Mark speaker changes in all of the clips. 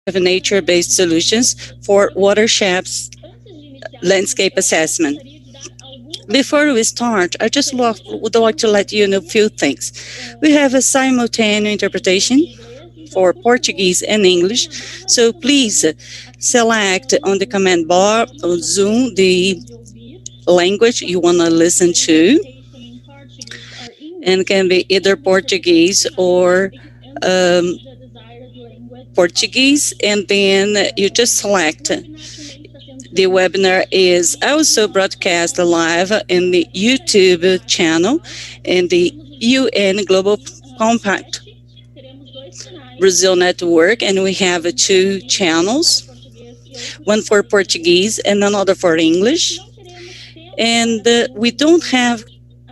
Speaker 1: of nature-based solutions for watersheds landscape assessment. Before we start, would like to let you know a few things. We have a simultaneous interpretation for Portuguese and English, so please select on the command bar on Zoom the language you want to listen to, and can be either Portuguese or um, Portuguese, and then you just select. The webinar is also broadcast live in the YouTube channel and the UN Global Compact Brazil Network, and we have two channels, one for Portuguese and another for English. And we don't have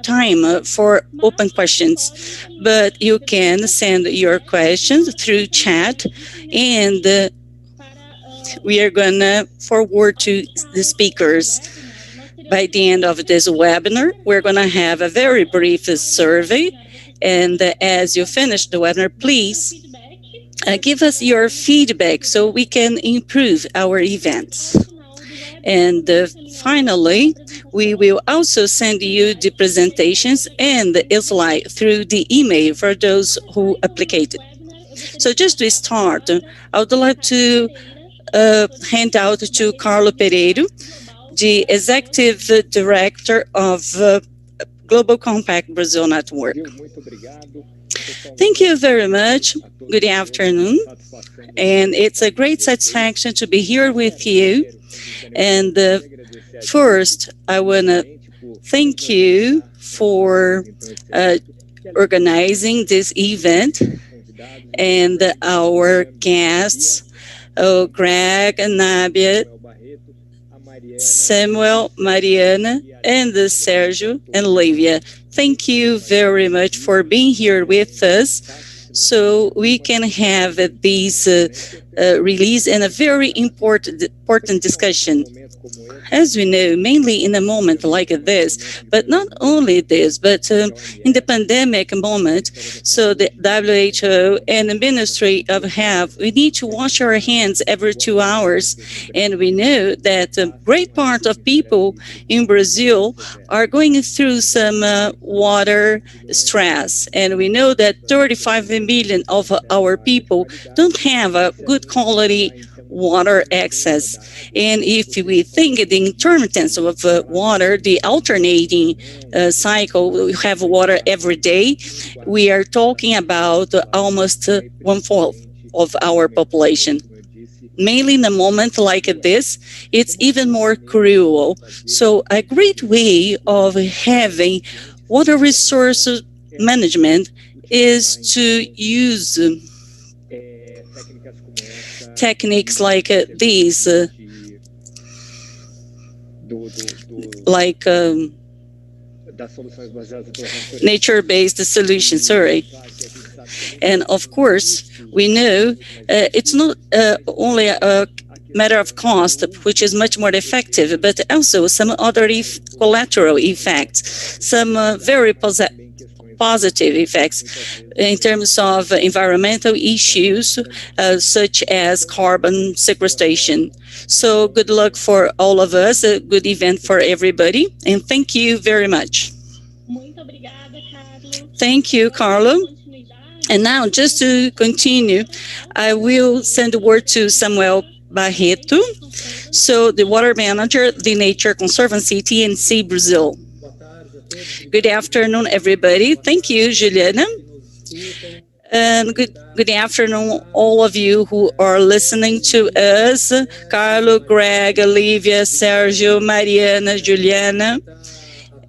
Speaker 1: time for open questions, but you can send your questions through chat, and we are going to forward to the speakers. By the end of this webinar, we're going to have a very brief survey. And as you finish the webinar, please give us your feedback so we can improve our events. And finally, we will also send you the presentations and the slide through the email for those who applied. So just to start, I would like to hand out to Carlo Pereiro, the Executive Director of Global Compact Brazil Network. Thank you very much. Good afternoon. And it's a great satisfaction to be here with you. And first, I want to thank you for organizing this event, and our guests, Greg, Nabia, Samuel, Mariana, and Sergio and Livia. Thank you very much for being here with us, so we can have this release and a very important discussion. As we know, mainly in a moment like this, but not only this, but in the pandemic moment, so the WHO and the Ministry of Health, we need to wash our hands every 2 hours. And we know that a great part of people in Brazil are going through some water stress. And we know that 35 million of our people don't have a good quality water access. And if we think the intermittence of water, the alternating cycle, we have water every day, we are talking about almost one-fourth of our population. Mainly in a moment like this, it's even more cruel. So a great way of having water resource management is to use techniques like these, like nature-based solutions, sorry. And of course, we know it's not only a matter of cost, which is much more effective, but also some other collateral effects, some very positive effects in terms of environmental issues, such as carbon sequestration. So good luck for all of us, a good event for everybody, and thank you very much. Thank you, Carlo. And now, just to continue, I will send the word to Samuel Barreto, so the water manager, the Nature Conservancy, TNC Brazil. Good afternoon, everybody. Thank you, Juliana. And good afternoon, all of you who are listening to us. Carlo, Greg, Olivia, Sergio, Mariana, Juliana.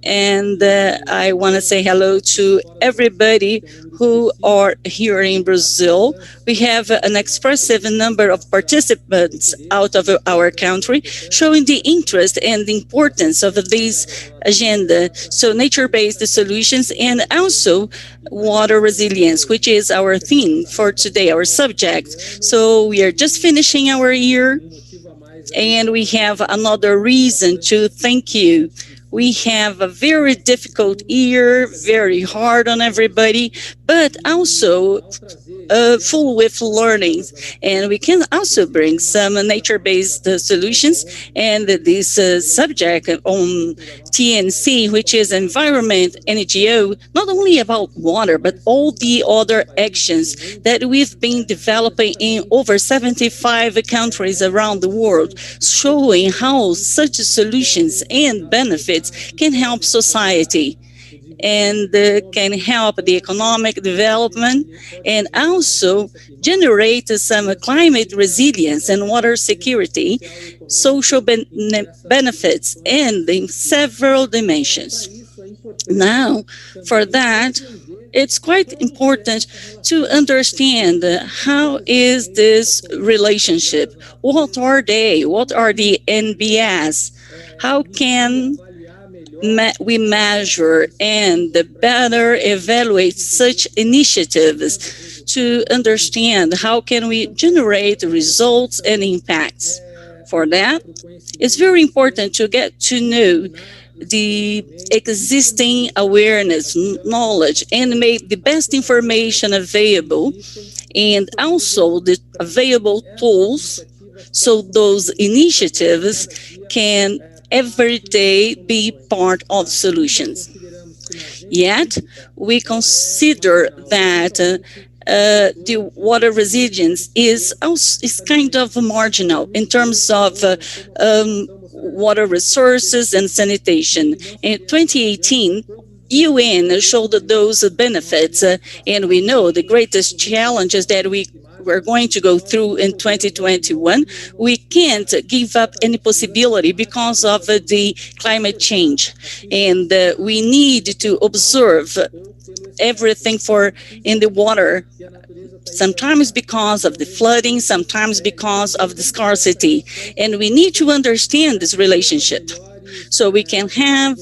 Speaker 1: And I want to say hello to everybody who are here in Brazil. We have an expressive number of participants out of our country, showing the interest and the importance of this agenda. So nature-based solutions and also water resilience, which is our theme for today, our subject. So we are just finishing our year, and we have another reason to thank you. We have a very difficult year, very hard on everybody, but also full with learnings, and we can also bring some nature-based solutions. And this subject on TNC, which is environment NGO, not only about water, but all the other actions that we've been developing in over 75 countries around the world, showing how such solutions and benefits can help society and can help the economic development and also generate some climate resilience and water security, social benefits, and in several dimensions. Now, for that, it's quite important to understand how is this relationship, what are they, what are the NBS, how can we measure and better evaluate such initiatives to understand how can we generate results and impacts. For that, it's very important to get to know the existing awareness, knowledge, and make the best information available, and also the available tools so those initiatives can every day be part of solutions. Yet, we consider that the water resilience is kind of marginal in terms of water resources and sanitation. In 2018, UN showed those benefits, and we know the greatest challenges that we're going to go through in 2021. We can't give up any possibility because of the climate change, and we need to observe everything for in the water, sometimes because of the flooding, sometimes because of the scarcity. And we need to understand this relationship so we can have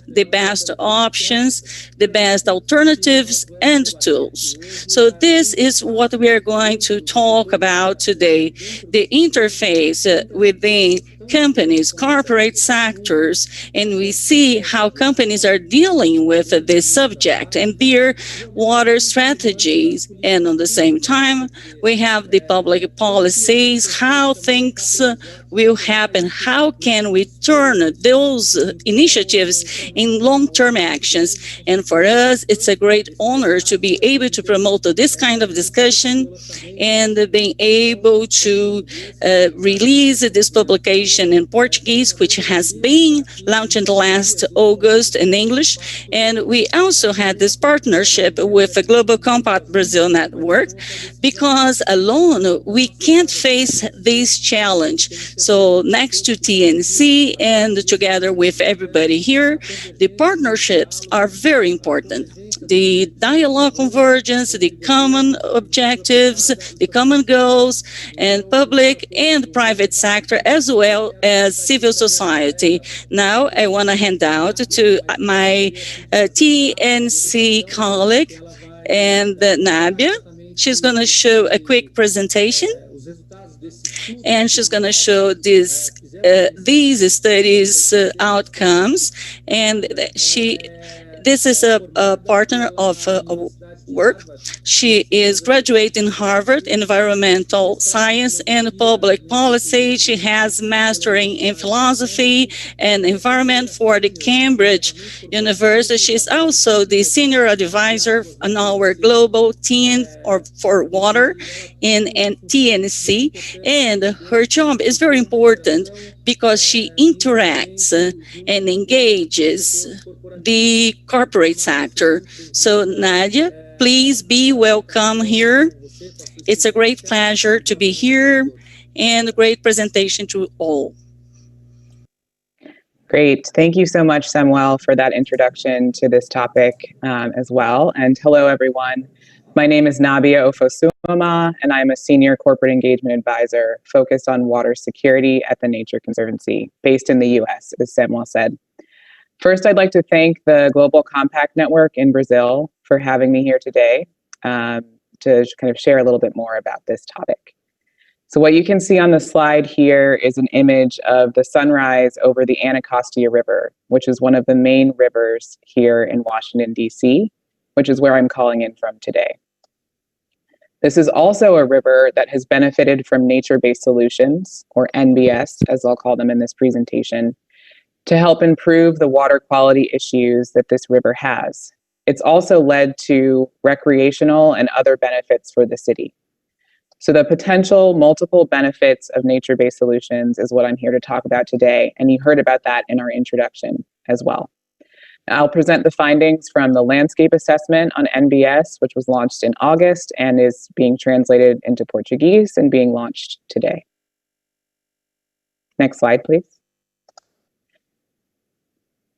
Speaker 1: the best options, the best alternatives and tools. So this is what we are going to talk about today, the interface within companies, corporate sectors, and we see how companies are dealing with this subject and their water strategies. And on the same time, we have the public policies, how things will happen, how can we turn those initiatives in long-term actions. And for us, it's a great honor to be able to promote this kind of discussion and being able to release this publication in Portuguese, which has been launched last August in English. And we also had this partnership with the Global Compact Brazil Network, because alone we can't face this challenge. So next to TNC and together with everybody here, the partnerships are very important. The dialogue convergence, the common objectives, the common goals, and public and private sector, as well as civil society. Now, I want to hand out to my TNC colleague, and Nabia. She's going to show a quick presentation, and she's going to show these studies outcomes. And this is a partner of work. She is graduate in Harvard Environmental Science and Public Policy. She has mastering in philosophy and environment for the Cambridge University. She's also the senior advisor on our global team for water in TNC. And her job is very important because she interacts and engages the corporate sector. So Nadia, please be welcome here. It's a great pleasure to be here and a great presentation to all.
Speaker 2: Great. Thank you so much, Samuel, for that introduction to this topic as well. And hello, everyone. My name is Nabia Ofosuma, and I'm a senior corporate engagement advisor focused on water security at the Nature Conservancy, based in the US, as Samuel said. First, I'd like to thank the Global Compact Network in Brazil for having me here today to kind of share a little bit more about this topic. So what you can see on the slide here is an image of the sunrise over the Anacostia River, which is one of the main rivers here in Washington, D.C., which is where I'm calling in from today. This is also a river that has benefited from nature-based solutions, or NBS, as I'll call them in this presentation, to help improve the water quality issues that this river has. It's also led to recreational and other benefits for the city. So the potential multiple benefits of nature-based solutions is what I'm here to talk about today, and you heard about that in our introduction as well. I'll present the findings from the landscape assessment on NBS, which was launched in August and is being translated into Portuguese and being launched today. Next slide, please.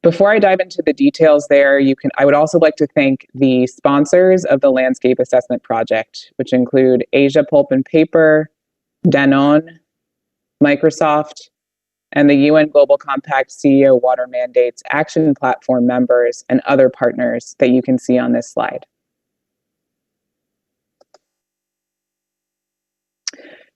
Speaker 2: Before I dive into the details there, I would also like to thank the sponsors of the Landscape Assessment Project, which include Asia Pulp and Paper, Danone, Microsoft, and the UN Global Compact CEO Water Mandates Action Platform members and other partners that you can see on this slide.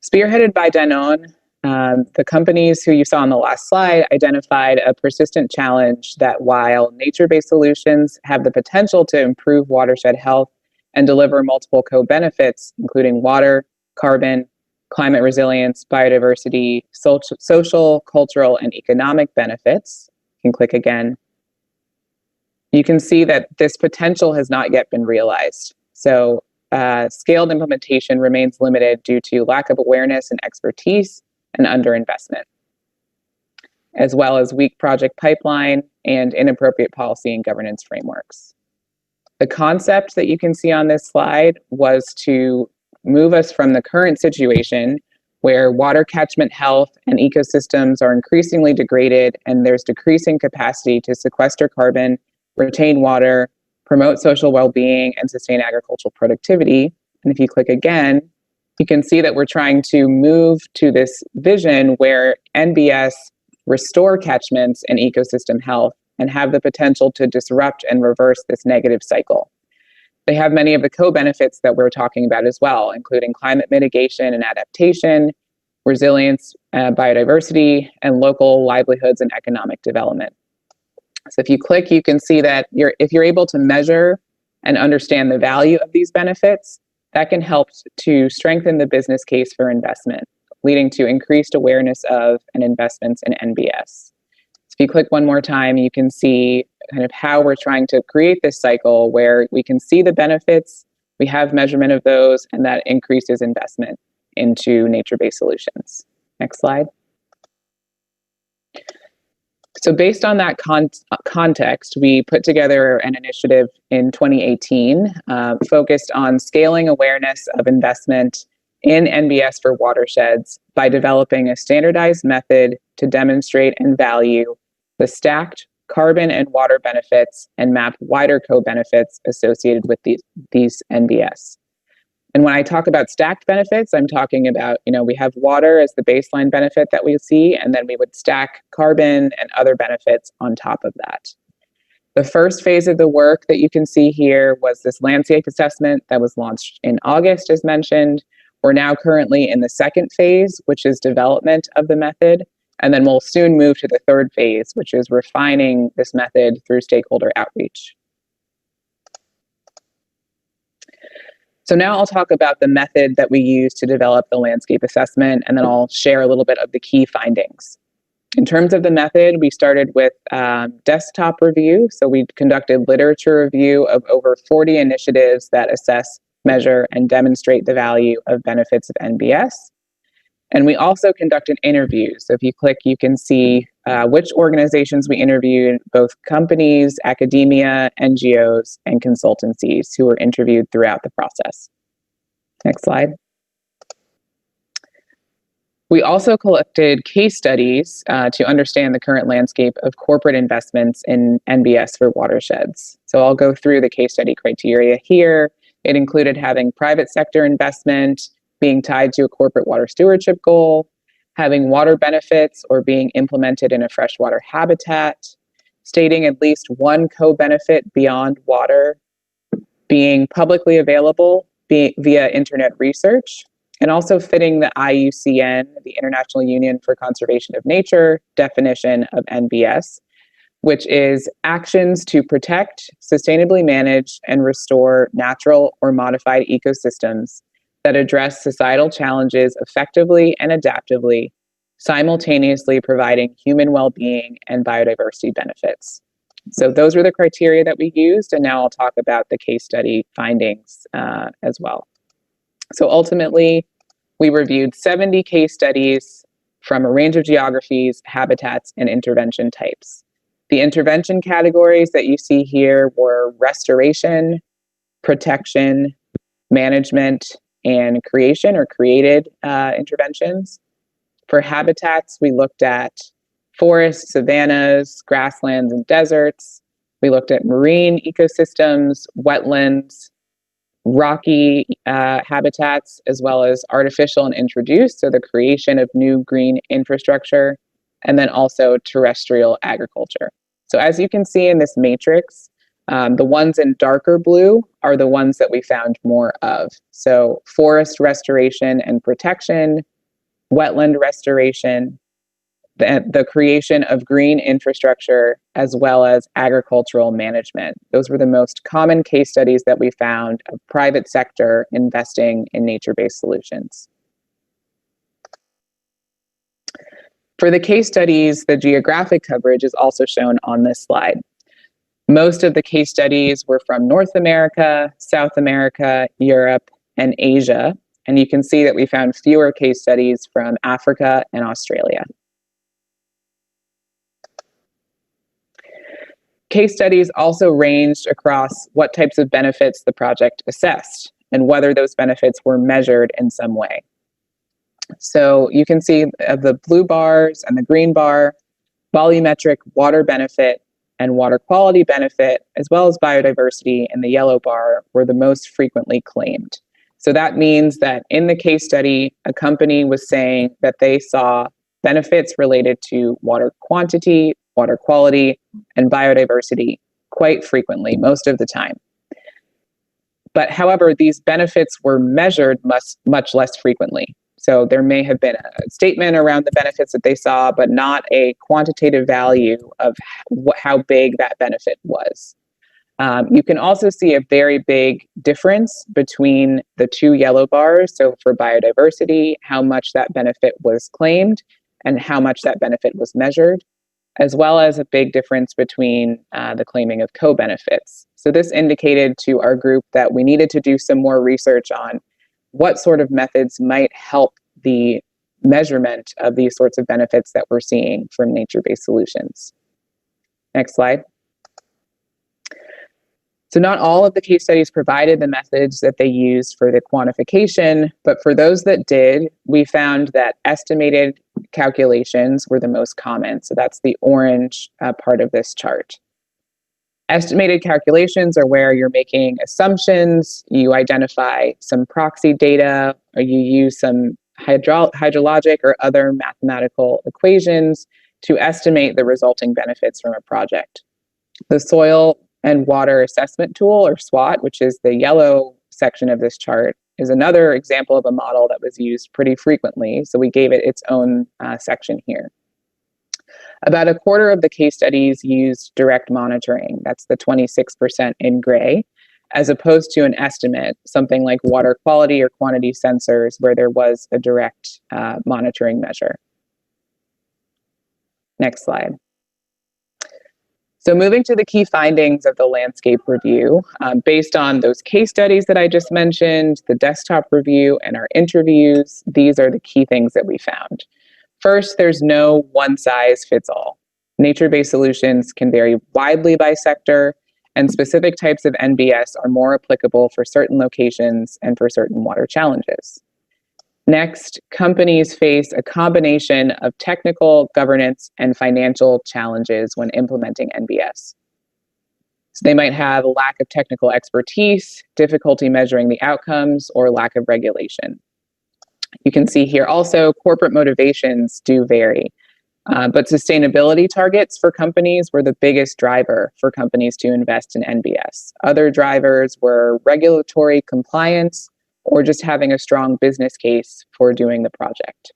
Speaker 2: Spearheaded by Danone, the companies who you saw on the last slide identified a persistent challenge that while nature-based solutions have the potential to improve watershed health and deliver multiple co-benefits, including water, carbon, climate resilience, biodiversity, social, cultural, and economic benefits, you can click again, you can see that this potential has not yet been realized. So scaled implementation remains limited due to lack of awareness and expertise and underinvestment, as well as weak project pipeline and inappropriate policy and governance frameworks. The concept that you can see on this slide was to move us from the current situation where water catchment health and ecosystems are increasingly degraded and there's decreasing capacity to sequester carbon, retain water, promote social well-being, and sustain agricultural productivity. And if you click again, you can see that we're trying to move to this vision where NBS restore catchments and ecosystem health and have the potential to disrupt and reverse this negative cycle. They have many of the co-benefits that we're talking about as well, including climate mitigation and adaptation, resilience, biodiversity, and local livelihoods and economic development. So if you click, you can see that if you're able to measure and understand the value of these benefits, that can help to strengthen the business case for investment, leading to increased awareness of and investments in NBS. So if you click one more time, you can see kind of how we're trying to create this cycle where we can see the benefits, we have measurement of those, and that increases investment into nature-based solutions. Next slide. So based on that context, we put together an initiative in 2018 focused on scaling awareness of investment in NBS for watersheds by developing a standardized method to demonstrate and value the stacked carbon and water benefits and map wider co-benefits associated with these NBS. And when I talk about stacked benefits, I'm talking about, we have water as the baseline benefit that we see, and then we would stack carbon and other benefits on top of that. The first phase of the work that you can see here was this landscape assessment that was launched in August, as mentioned. We're now currently in the second phase, which is development of the method, and then we'll soon move to the third phase, which is refining this method through stakeholder outreach. So now I'll talk about the method that we use to develop the landscape assessment, and then I'll share a little bit of the key findings. In terms of the method, we started with desktop review. So we conducted literature review of over 40 initiatives that assess, measure, and demonstrate the value of benefits of NBS. And we also conducted interviews. So if you click, you can see which organizations we interviewed, both companies, academia, NGOs, and consultancies who were interviewed throughout the process. Next slide. We also collected case studies to understand the current landscape of corporate investments in NBS for watersheds. So I'll go through the case study criteria here. It included having private sector investment, being tied to a corporate water stewardship goal, having water benefits or being implemented in a freshwater habitat, stating at least one co-benefit beyond water, being publicly available via internet research, and also fitting the IUCN, the International Union for Conservation of Nature, definition of NBS, which is actions to protect, sustainably manage, and restore natural or modified ecosystems that address societal challenges effectively and adaptively, simultaneously providing human well-being and biodiversity benefits. So those were the criteria that we used, and now I'll talk about the case study findings as well. So ultimately, we reviewed 70 case studies from a range of geographies, habitats, and intervention types. The intervention categories that you see here were restoration, protection, management, and creation or created interventions. For habitats, we looked at forests, savannas, grasslands, and deserts. We looked at marine ecosystems, wetlands, rocky habitats, as well as artificial and introduced, so the creation of new green infrastructure, and then also terrestrial agriculture. So as you can see in this matrix, the ones in darker blue are the ones that we found more of. So forest restoration and protection, wetland restoration, the creation of green infrastructure, as well as agricultural management. Those were the most common case studies that we found of private sector investing in nature-based solutions. For the case studies, the geographic coverage is also shown on this slide. Most of the case studies were from North America, South America, Europe, and Asia. And you can see that we found fewer case studies from Africa and Australia. Case studies also ranged across what types of benefits the project assessed and whether those benefits were measured in some way. So you can see the blue bars and the green bar, volumetric water benefit and water quality benefit, as well as biodiversity in the yellow bar, were the most frequently claimed. So that means that in the case study, a company was saying that they saw benefits related to water quantity, water quality, and biodiversity quite frequently, most of the time. But however, these benefits were measured much less frequently. So there may have been a statement around the benefits that they saw, but not a quantitative value of how big that benefit was. You can also see a very big difference between the two yellow bars. So for biodiversity, how much that benefit was claimed and how much that benefit was measured, as well as a big difference between the claiming of co-benefits. So this indicated to our group that we needed to do some more research on what sort of methods might help the measurement of these sorts of benefits that we're seeing from nature-based solutions. Next slide. So not all of the case studies provided the methods that they used for the quantification, but for those that did, we found that estimated calculations were the most common. So that's the orange part of this chart. Estimated calculations are where you're making assumptions, you identify some proxy data, or you use some hydrologic or other mathematical equations to estimate the resulting benefits from a project. The soil and water assessment tool, or SWOT, which is the yellow section of this chart, is another example of a model that was used pretty frequently. So we gave it its own section here. About a quarter of the case studies used direct monitoring. That's the 26% in gray, as opposed to an estimate, something like water quality or quantity sensors, where there was a direct monitoring measure. Next slide. So moving to the key findings of the landscape review, based on those case studies that I just mentioned, the desktop review, and our interviews, these are the key things that we found. First, there's no one-size-fits-all. Nature-based solutions can vary widely by sector, and specific types of NBS are more applicable for certain locations and for certain water challenges. Next, companies face a combination of technical, governance, and financial challenges when implementing NBS. So they might have a lack of technical expertise, difficulty measuring the outcomes, or lack of regulation. You can see here also corporate motivations do vary, but sustainability targets for companies were the biggest driver for companies to invest in NBS. Other drivers were regulatory compliance or just having a strong business case for doing the project.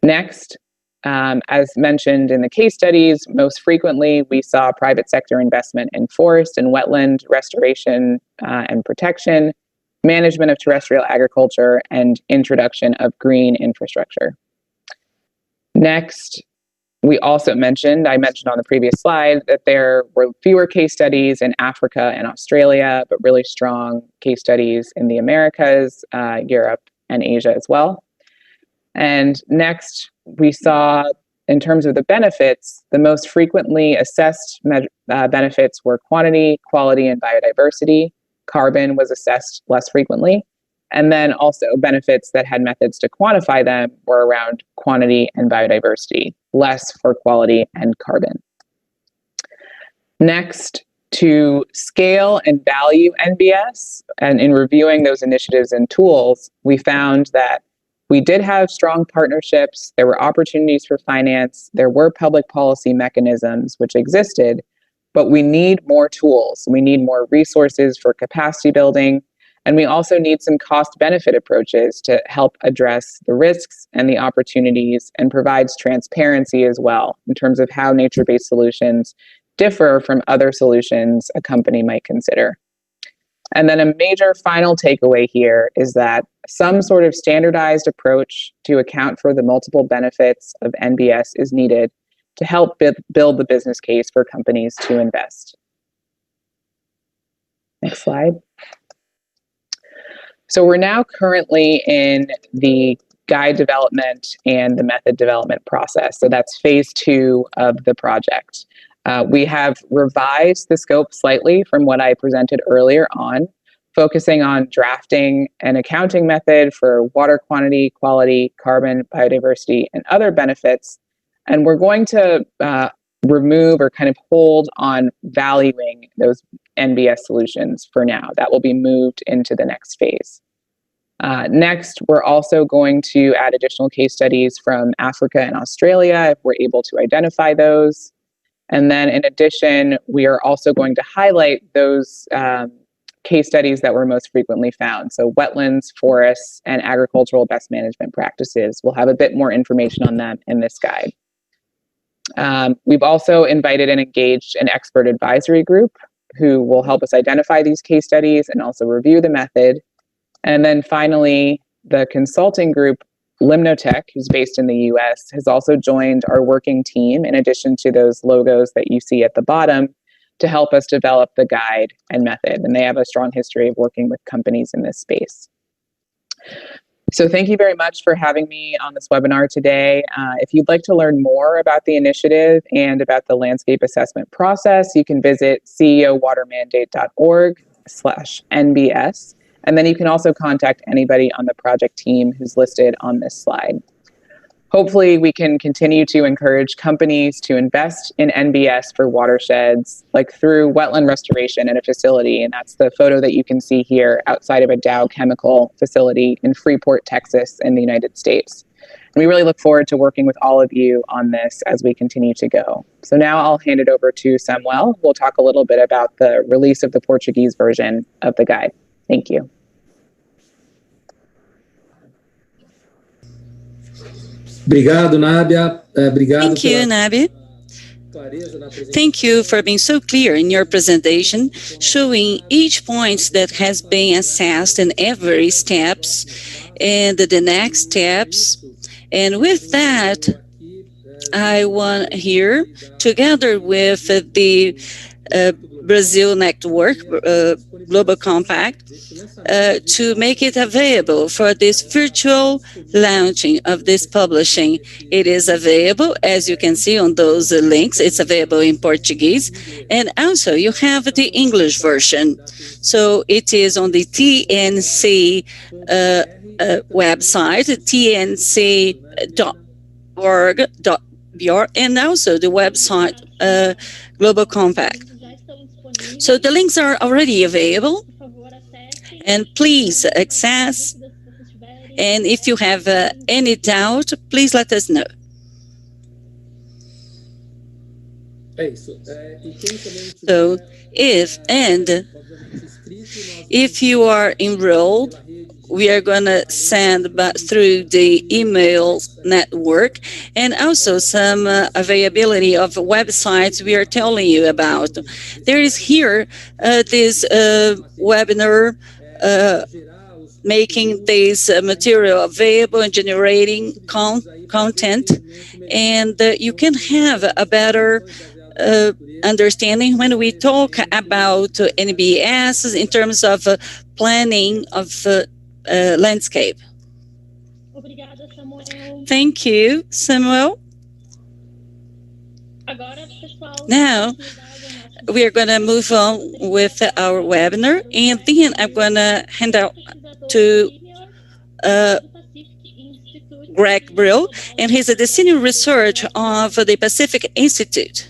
Speaker 2: Next, as mentioned in the case studies, most frequently we saw private sector investment in forest and wetland restoration and protection, management of terrestrial agriculture, and introduction of green infrastructure. Next, I mentioned on the previous slide that there were fewer case studies in Africa and Australia, but really strong case studies in the Americas, Europe, and Asia as well. And next, we saw, in terms of the benefits, the most frequently assessed benefits were quantity, quality, and biodiversity. Carbon was assessed less frequently. And then also benefits that had methods to quantify them were around quantity and biodiversity, less for quality and carbon. Next, to scale and value NBS, and in reviewing those initiatives and tools, we found that we did have strong partnerships, there were opportunities for finance, there were public policy mechanisms which existed, but we need more tools. We need more resources for capacity building, and we also need some cost-benefit approaches to help address the risks and the opportunities, and provides transparency as well in terms of how nature-based solutions differ from other solutions a company might consider. And then a major final takeaway here is that some sort of standardized approach to account for the multiple benefits of NBS is needed to help build the business case for companies to invest. Next slide. So we're now currently in the guide development and the method development process. So that's phase 2 of the project. We have revised the scope slightly from what I presented earlier on, focusing on drafting an accounting method for water quantity, quality, carbon, biodiversity, and other benefits. And we're going to remove or kind of hold on valuing those NBS solutions for now. That will be moved into the next phase. Next, we're also going to add additional case studies from Africa and Australia if we're able to identify those. And then in addition, we are also going to highlight those case studies that were most frequently found. So wetlands, forests, and agricultural best management practices. We'll have a bit more information on them in this guide. We've also invited and engaged an expert advisory group who will help us identify these case studies and also review the method. And then finally, the consulting group, Limnotech, who's based in the US, has also joined our working team, in addition to those logos that you see at the bottom, to help us develop the guide and method. And they have a strong history of working with companies in this space. So thank you very much for having me on this webinar today. If you'd like to learn more about the initiative and about the landscape assessment process, you can visit ceowatermandate.org/NBS. And then you can also contact anybody on the project team who's listed on this slide. Hopefully, we can continue to encourage companies to invest in NBS for watersheds, like through wetland restoration at a facility. And that's the photo that you can see here outside of a Dow Chemical facility in Freeport, Texas, in the United States. And we really look forward to working with all of you on this as we continue to go. So now I'll hand it over to Samuel, who will talk a little bit about the release of the Portuguese version of the guide. Thank you.
Speaker 3: Obrigado, Nábia.
Speaker 1: Thank you, Nábia. Thank you for being so clear in your presentation, showing each point that has been assessed in every steps and the next steps. And with that, I want here, together with the Brazil Network, Global Compact, to make it available for this virtual launching of this publishing. It is available, as you can see on those links, it's available in Portuguese. And also you have the English version. So it is on the TNC website, tnc.org.br, and also the website Global Compact. So the links are already available, and please access. And if you have any doubt, please let us know. So if you are enrolled, we are going to send through the email network, and also some availability of websites we are telling you about. There is here this webinar making this material available and generating content. And you can have a better understanding when we talk about NBS in terms of planning of landscape. Thank you, Samuel. Now, we are going to move on with our webinar, and then I'm going to hand out to uh, Greg Brill, and he's the senior research of the Pacific Institute.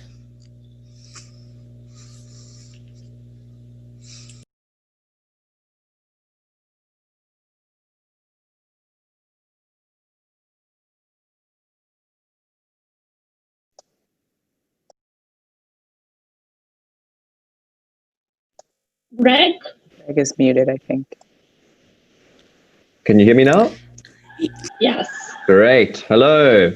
Speaker 4: Greg?
Speaker 2: Greg is muted, I think.
Speaker 5: Can you hear me now?
Speaker 4: Yes.
Speaker 5: Great. Hello.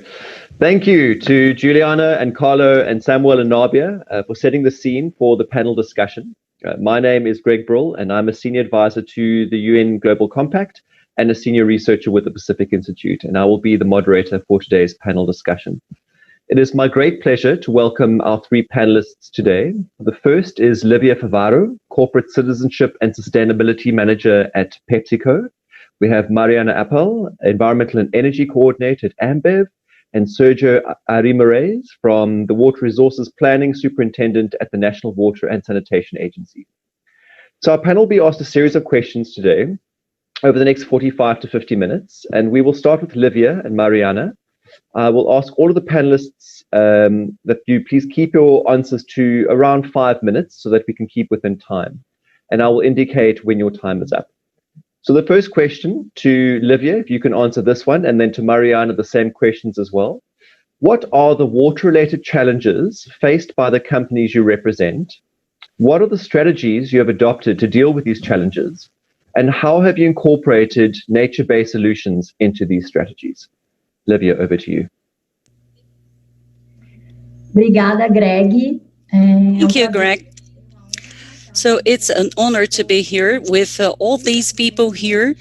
Speaker 5: Thank you to Juliana and Carlo and Samuel and Nabia for setting the scene for the panel discussion. My name is Greg Brill, and I'm a senior advisor to the UN Global Compact and a senior researcher with the Pacific Institute, and I will be the moderator for today's panel discussion. It is my great pleasure to welcome our three panelists today. The first is Livia Favaro, Corporate Citizenship and Sustainability Manager at PepsiCo. We have Mariana Appel, Environmental and Energy Coordinator at Ambev, and Sergio Arimares from the Water Resources Planning Superintendent at the National Water and Sanitation Agency. So our panel will be asked a series of questions today over the next 45 to 50 minutes, and we will start with Livia and Mariana. I will ask all of the panelists that you please keep your answers to around 5 minutes so that we can keep within time, and I will indicate when your time is up. So the first question to Livia, if you can answer this one, and then to Mariana, the same questions as well. What are the water-related challenges faced by the companies you represent? What are the strategies you have adopted to deal with these challenges? And how have you incorporated nature-based solutions into these strategies? Livia, over to you.
Speaker 4: Obrigada, Greg.
Speaker 1: Thank you, Greg. So it's an honor to be here with all these people here,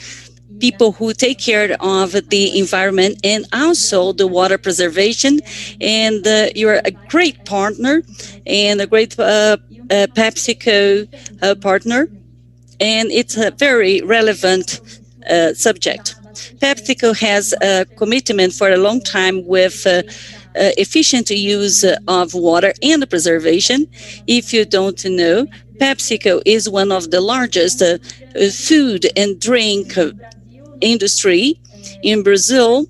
Speaker 1: people who take care of the environment and also the water preservation. And you're a great partner and a great PepsiCo partner. And it's a very relevant subject. PepsiCo has a commitment for a long time with efficient use of water and preservation. If you don't know, PepsiCo is one of the largest food and drink industry in Brazil.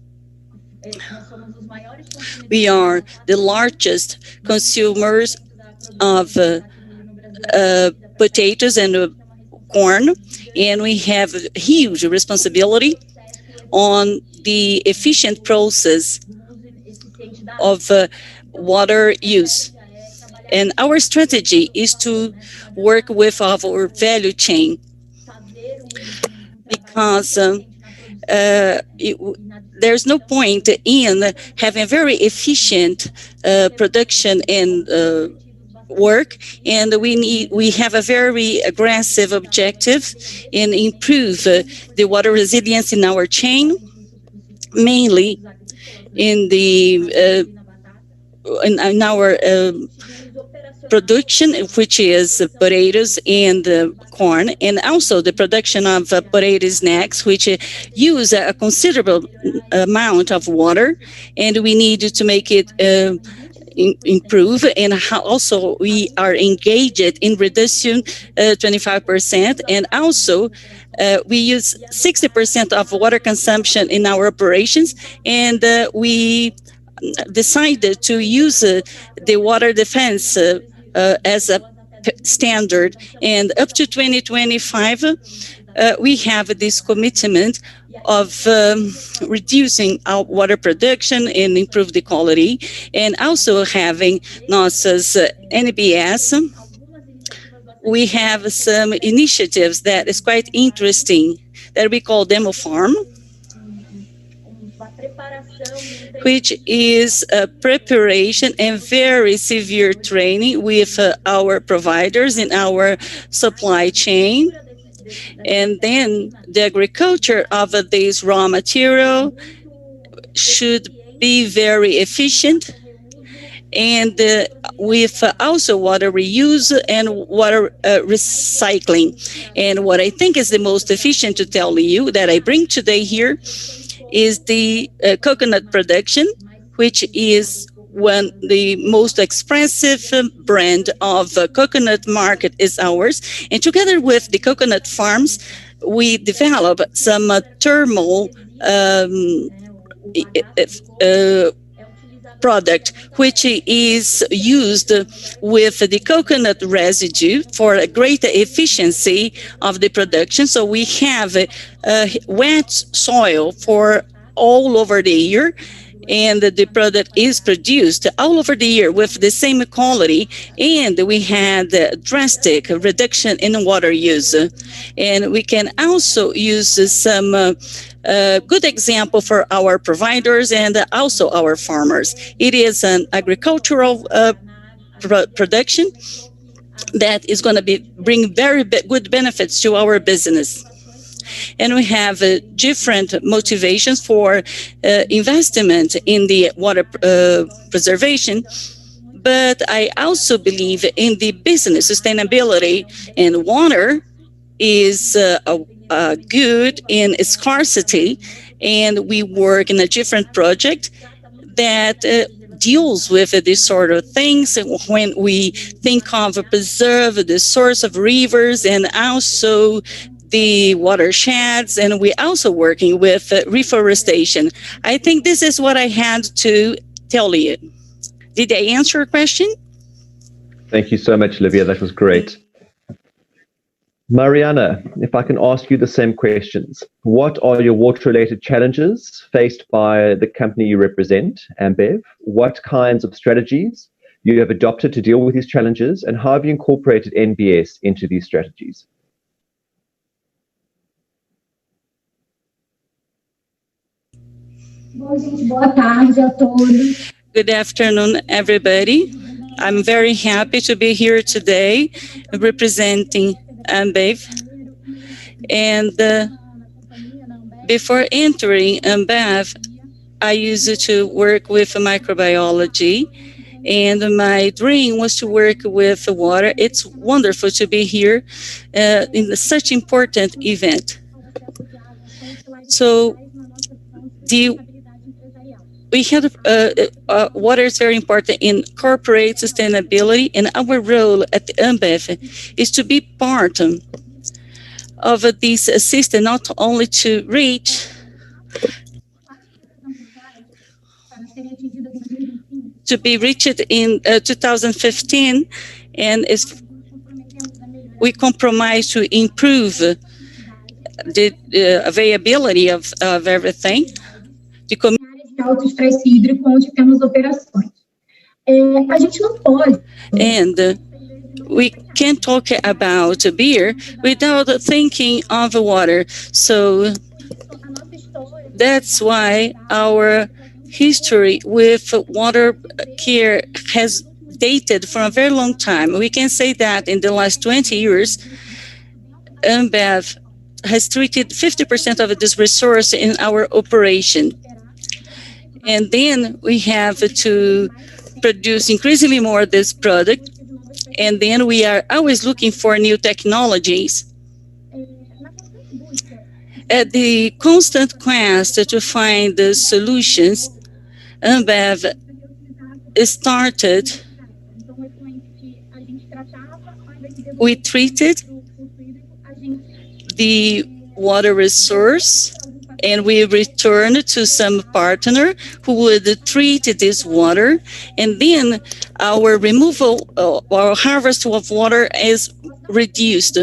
Speaker 1: We are the largest consumers of potatoes and corn, and we have a huge responsibility on the efficient process of water use. And our strategy is to work with our value chain because there's no point in having very efficient production and work, and we have a very aggressive objective in improve the water resilience in our chain, mainly in the in our production, which is potatoes and corn, and also the production of potato snacks, which use a considerable amount of water, and we need to make it improve. And also we are engaged in reducing 25%, and also we use 60% of water consumption in our operations, and we decided to use the water defense as a standard, and up to 2025 we have this commitment of reducing our water production and improve the quality, and also having NOSA's NBS. We have some initiatives that is quite interesting that we call Demo Farm, which is a preparation and very severe training with our providers in our supply chain. And then the agriculture of this raw material should be very efficient, and with also water reuse and water recycling. And what I think is the most efficient, to tell you, that I bring today here, is the coconut production, which is one the most expressive brand of coconut market is ours. And together with the coconut farms, we develop some thermal uh, product, which is used with the coconut residue for a greater efficiency of the production. So we have wet soil for all over the year, and the product is produced all over the year with the same quality, and we had a drastic reduction in water use. And we can also use some good example for our providers and also our farmers. It is an agricultural production that is going to bring very good benefits to our business. And we have different motivations for investment in the water preservation. But I also believe in the business sustainability, and water is good in scarcity, and we work in a different project that deals with these sort of things when we think of preserve the source of rivers and also the watersheds, and we're also working with reforestation. I think this is what I had to tell you. Did I answer your question?
Speaker 5: Thank you so much, Olivia. That was great. Mariana, if I can ask you the same questions. What are your water-related challenges faced by the company you represent, Ambev? What kinds of strategies you have adopted to deal with these challenges, and how have you incorporated NBS into these strategies?
Speaker 1: Good afternoon, everybody. I'm very happy to be here today representing Ambev. And before entering Ambev, I used to work with microbiology, and my dream was to work with water. It's wonderful to be here in such important event. So we have water is very important in corporate sustainability, and our role at the Ambev is to be part of this system, not only to reach to be reached in 2015, and we compromise to improve the availability of everything. And we can't talk about beer without thinking of water. So that's why our history with water care has dated from a very long time. We can say that in the last 20 years, Ambev has treated 50% of this resource in our operation. And then we have to produce increasingly more of this product. And then we are always looking for new technologies. At the constant quest to find the solutions, Ambev started, we treated the water resource, and we returned to some partner who would treat this water, and then our removal, our harvest of water is reduced.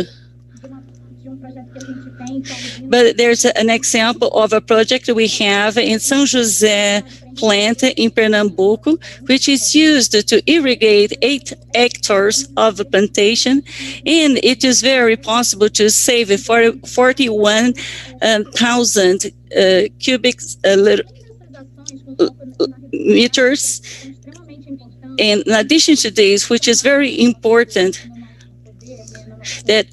Speaker 1: But there's an example of a project we have in São José plant in Pernambuco, which is used to irrigate 8 hectares of plantation, and it is very possible to save 41,000 cubic meters. And in addition to this, which is very important, that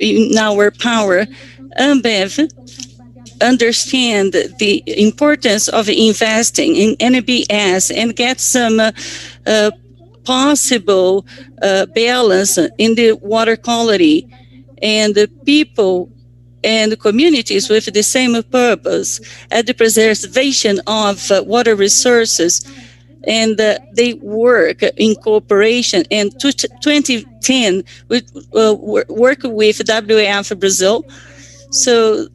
Speaker 1: in our power, Ambev understand the importance of investing in NBS and get some possible balance in the water quality, and the people and communities with the same purpose at the preservation of water resources, and they work in cooperation. And 2010 we work with WF Brazil, so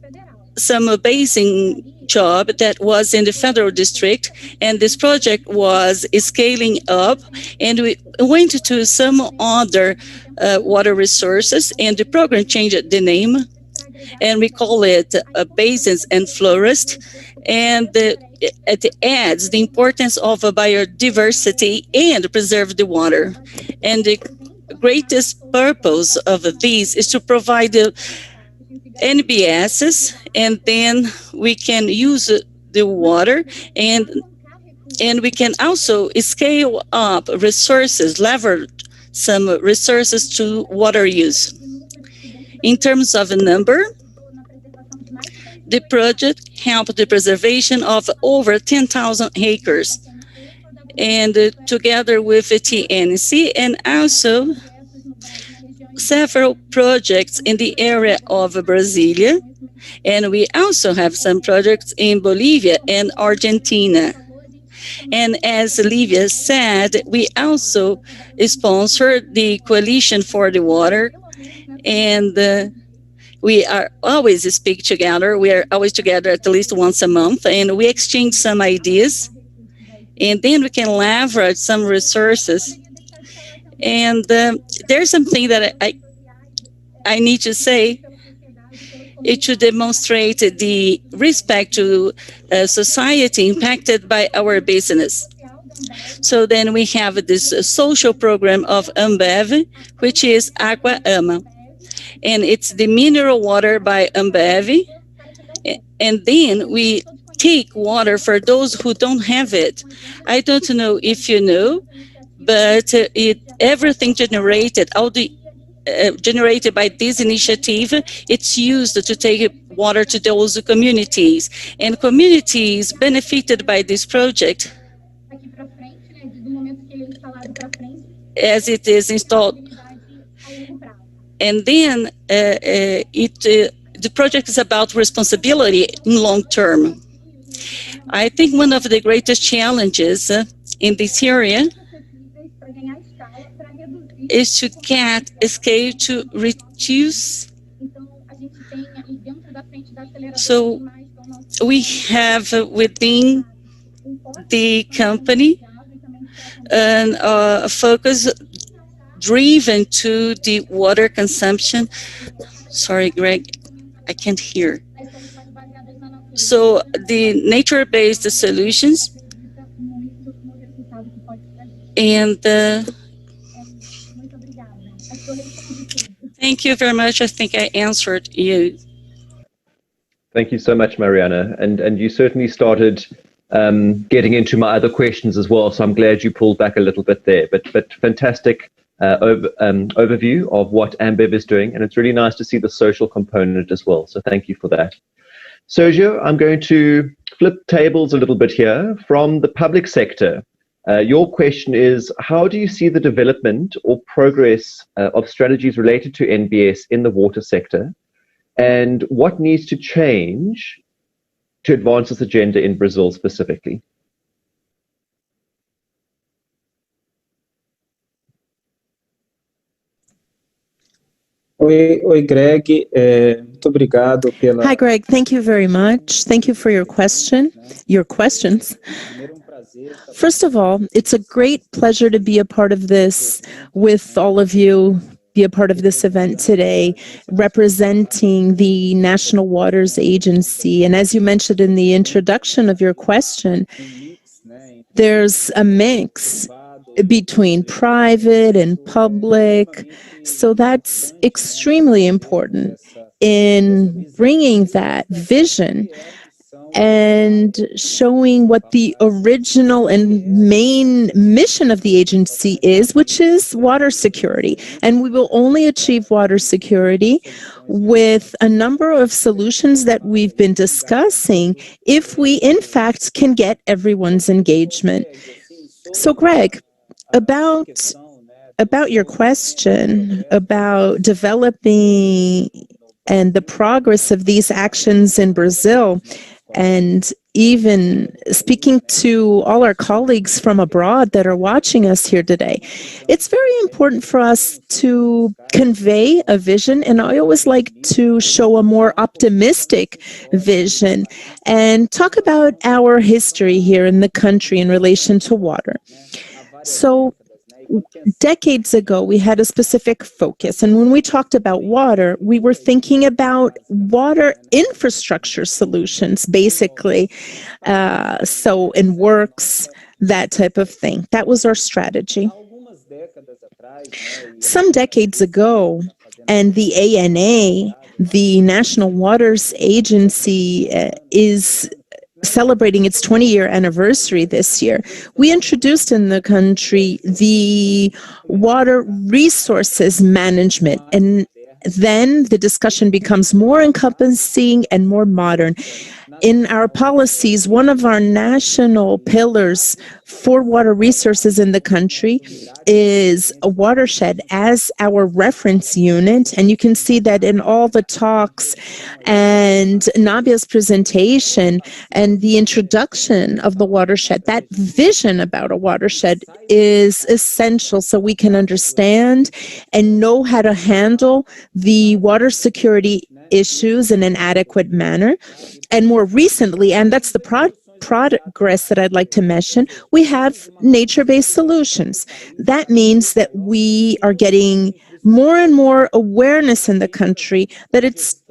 Speaker 1: some amazing job that was in the federal district, and this project was scaling up, and we went to some other water resources, and the program changed the name, and we call it Basins and Florist, and it adds the importance of biodiversity and preserve the water. And the greatest purpose of these is to provide the NBSs, and then we can use the water, and we can also scale up resources, leverage some resources to water use. In terms of a number, the project helped the preservation of over 10,000 acres, and together with the TNC, and also several projects in the area of Brasilia, and we also have some projects in Bolivia and Argentina. And as Livia said, we also sponsored the Coalition for the Water, and we are always speak together. We are always together at least once a month, and we exchange some ideas, and then we can leverage some resources. And there's something that I need to say. It should demonstrate the respect to society impacted by our business. So then we have this social program of Ambev, which is Aqua Ama, and it's the mineral water by Ambev. And then we take water for those who don't have it. I don't know if you know, but everything generated, all the generated by this initiative, it's used to take water to those communities, and communities benefited by this project as it is installed. And then the project is about responsibility in long term. I think one of the greatest challenges in this area is to get a scale to reduce. So we have within the company a focus driven to the water consumption. Sorry, Greg, I can't hear. So the nature-based solutions, and thank you very much. I think I answered you.
Speaker 5: Thank you so much, Mariana. And you certainly started getting into my other questions as well, so I'm glad you pulled back a little bit there. But fantastic overview of what Ambev is doing, and it's really nice to see the social component as well. So thank you for that. Sergio, I'm going to flip tables a little bit here from the public sector. Your question is, how do you see the development or progress of strategies related to NBS in the water sector? And what needs to change to advance this agenda in Brazil specifically?
Speaker 6: Oi, Greg. Muito obrigado pela...
Speaker 7: Hi, Greg. Thank you very much. Thank you for your questions. First of all, it's a great pleasure to be a part of this with all of you, be a part of this event today, representing the National Waters Agency. And as you mentioned in the introduction of your question, there's a mix between private and public. So that's extremely important in bringing that vision and showing what the original and main mission of the agency is, which is water security. And we will only achieve water security with a number of solutions that we've been discussing if we, in fact, can get everyone's engagement. So, Greg, about your question about developing and the progress of these actions in Brazil, and even speaking to all our colleagues from abroad that are watching us here today, it's very important for us to convey a vision, and I always like to show a more optimistic vision and talk about our history here in the country in relation to water. So, decades ago, we had a specific focus. And when we talked about water, we were thinking about water infrastructure solutions, basically. So in works, that type of thing. That was our strategy. Some decades ago, and the ANA, the National Waters Agency, is celebrating its 20-year anniversary this year. We introduced in the country the water resources management, and then the discussion becomes more encompassing and more modern. In our policies, one of our national pillars for water resources in the country is a watershed as our reference unit. And you can see that in all the talks and Nabia's presentation and the introduction of the watershed. That vision about a watershed is essential so we can understand and know how to handle the water security issues in an adequate manner. And more recently, and that's the progress that I'd like to mention, we have nature-based solutions. That means that we are getting more and more awareness in the country that it's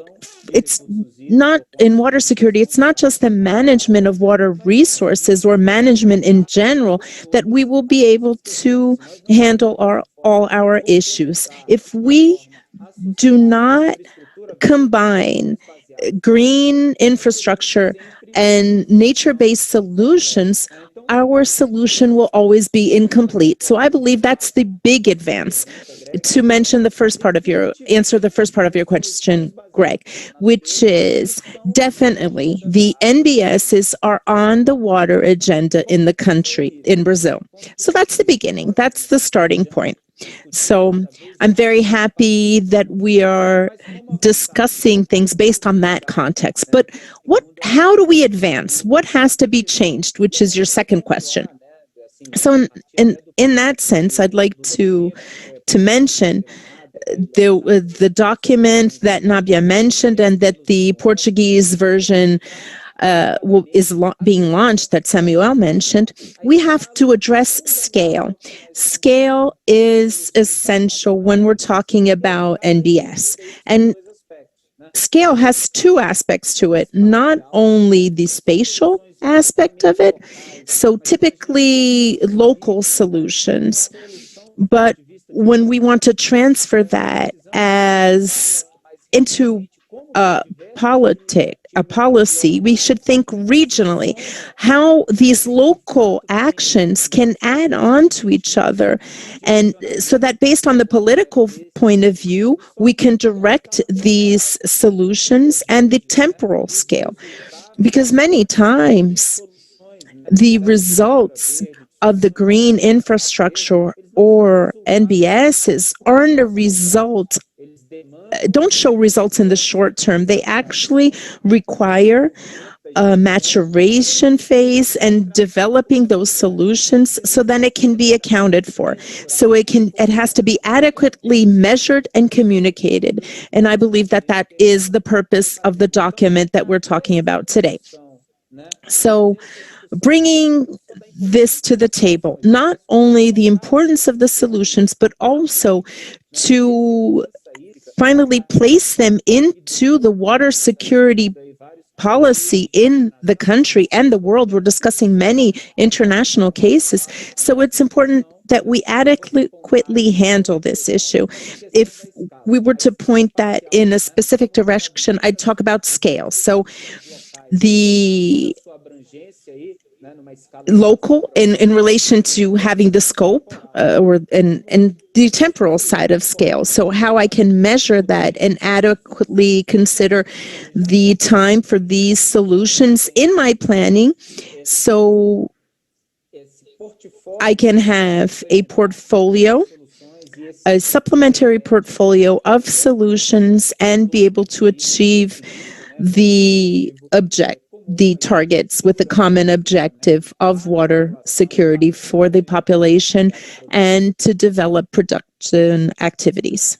Speaker 7: not in water security, it's not just the management of water resources or management in general, that we will be able to handle all our issues. If we do not combine green infrastructure and nature-based solutions, our solution will always be incomplete. So I believe that's the big advance. To mention the first part of your question, Greg, which is definitely the NBSs are on the water agenda in the country, in Brazil. So that's the beginning. That's the starting point. So I'm very happy that we are discussing things based on that context. But how do we advance? What has to be changed, which is your second question. So in that sense, I'd like to mention the document that Nabia mentioned and that the Portuguese version is being launched that Samuel mentioned. We have to address scale. Scale is essential when we're talking about NBS. And scale has two aspects to it, not only the spatial aspect of it, so typically local solutions, but when we want to transfer that as into a policy, we should think regionally how these local actions can add on to each other, and so that based on the political point of view, we can direct these solutions and the temporal scale. Because many times the results of the green infrastructure or NBSs aren't a result, don't show results in the short term. They actually require a maturation phase and developing those solutions so then it can be accounted for. So it has to be adequately measured and communicated. And I believe that that is the purpose of the document that we're talking about today. So bringing this to the table, not only the importance of the solutions, but also to finally place them into the water security policy in the country and the world. We're discussing many international cases, so it's important that we adequately handle this issue. If we were to point that in a specific direction, I'd talk about scale. So the local in relation to having the scope and the temporal side of scale. So how I can measure that and adequately consider the time for these solutions in my planning, so I can have a portfolio, a supplementary portfolio of solutions, and be able to achieve the targets with a common objective of water security for the population and to develop production activities.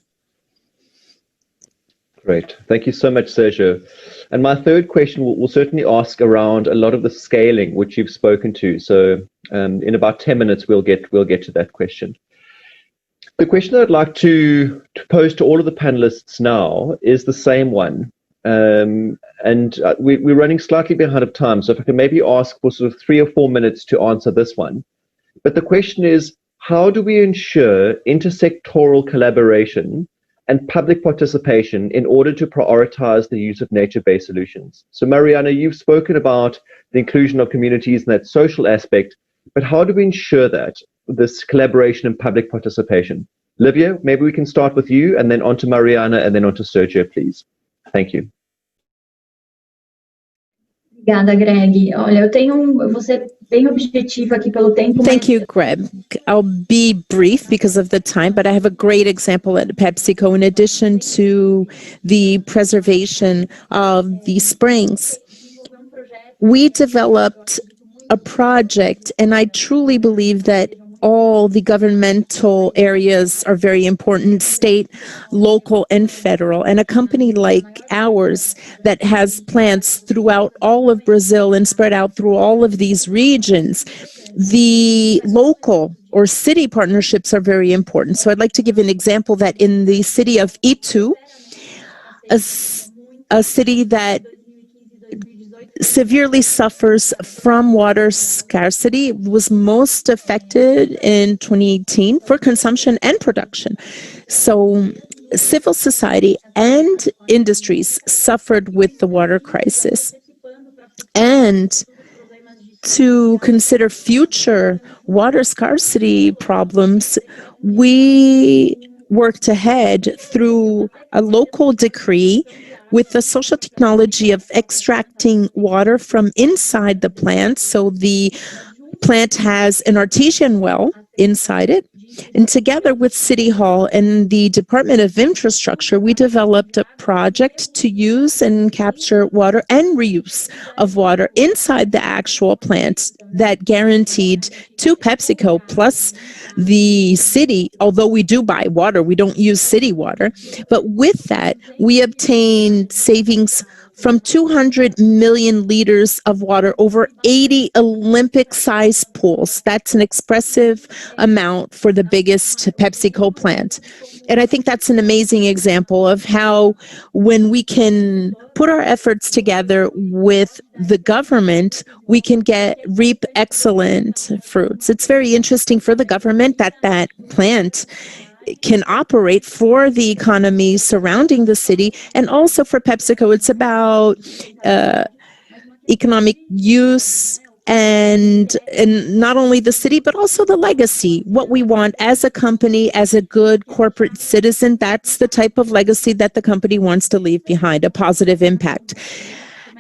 Speaker 5: Great. Thank you so much, Sergio. And my third question will certainly ask around a lot of the scaling, which you've spoken to. So in about 10 minutes, we'll get to that question. The question that I'd like to pose to all of the panelists now is the same one. We're running slightly behind of time, so if I can maybe ask for sort of 3 or 4 minutes to answer this one. But the question is, how do we ensure intersectoral collaboration and public participation in order to prioritize the use of nature-based solutions? So Mariana, you've spoken about the inclusion of communities and that social aspect, but how do we ensure that, this collaboration and public participation? Livia, maybe we can start with you and then on to Mariana and then on to Sergio, please. Thank you.
Speaker 4: Obrigada, Greg. Olha, eu vou ser bem objetiva aqui pelo tempo.
Speaker 7: Thank you, Greg. I'll be brief because of the time, but I have a great example at PepsiCo. In addition to the preservation of the springs, we developed a project, and I truly believe that all the governmental areas are very important, state, local, and federal. And a company like ours that has plants throughout all of Brazil and spread out through all of these regions, the local or city partnerships are very important. So I'd like to give an example that in the city of Itu, a city that severely suffers from water scarcity, was most affected in 2018 for consumption and production. So civil society and industries suffered with the water crisis. And to consider future water scarcity problems, we worked ahead through a local decree with the social technology of extracting water from inside the plant. So the plant has an artesian well inside it. And together with City Hall and the Department of Infrastructure, we developed a project to use and capture water and reuse of water inside the actual plant that guaranteed to PepsiCo plus the city, although we do buy water, we don't use city water, but with that, we obtained savings from 200 million liters of water over 80 Olympic-sized pools. That's an expressive amount for the biggest PepsiCo plant. And I think that's an amazing example of how when we can put our efforts together with the government, we can reap excellent fruits. It's very interesting for the government that that plant can operate for the economy surrounding the city, and also for PepsiCo, it's about economic use and not only the city, but also the legacy. What we want as a company, as a good corporate citizen, that's the type of legacy that the company wants to leave behind, a positive impact.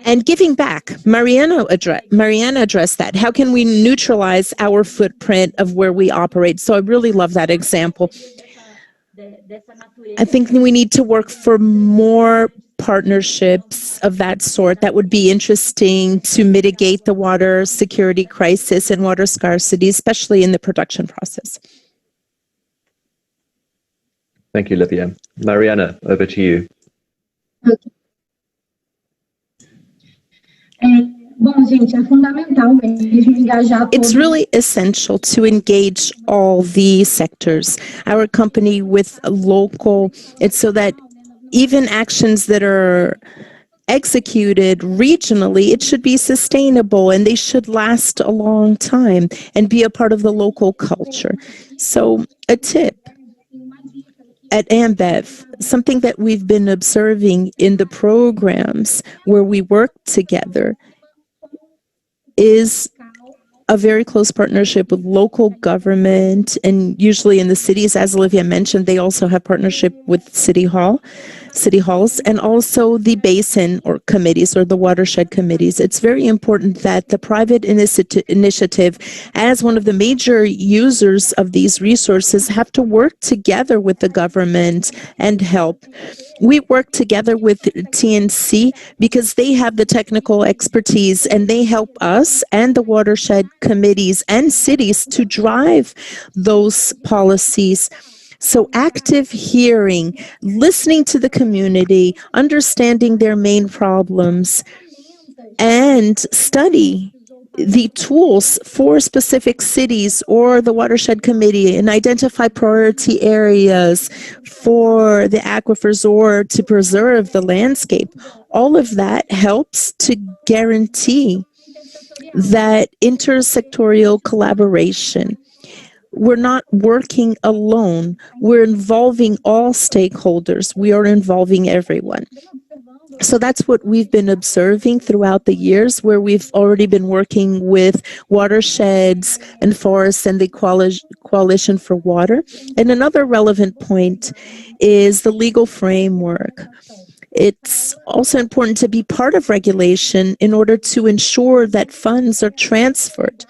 Speaker 7: And giving back, Mariana addressed that. How can we neutralize our footprint of where we operate? So I really love that example. I think we need to work for more partnerships of that sort. That would be interesting to mitigate the water security crisis and water scarcity, especially in the production process.
Speaker 5: Thank you, Livia. Mariana, over to you.
Speaker 4: Okay. Bom, gente, é fundamental mesmo engajar
Speaker 7: It's really essential to engage all the sectors. Our company with local, it's so that even actions that are executed regionally, it should be sustainable and they should last a long time and be a part of the local culture. So a tip at Ambev, something that we've been observing in the programs where we work together is a very close partnership with local government, and usually in the cities, as Olivia mentioned, they also have partnership with city halls, and also the basin or committees or the watershed committees. It's very important that the private initiative, as one of the major users of these resources, have to work together with the government and help. We work together with TNC because they have the technical expertise and they help us and the watershed committees and cities to drive those policies. So active hearing, listening to the community, understanding their main problems, and study the tools for specific cities or the watershed committee and identify priority areas for the aquifers or to preserve the landscape. All of that helps to guarantee that intersectorial collaboration. We're not working alone. We're involving all stakeholders. We are involving everyone. So that's what we've been observing throughout the years, where we've already been working with watersheds and forests and the Coalition for Water. And another relevant point is the legal framework. It's also important to be part of regulation in order to ensure that funds are transferred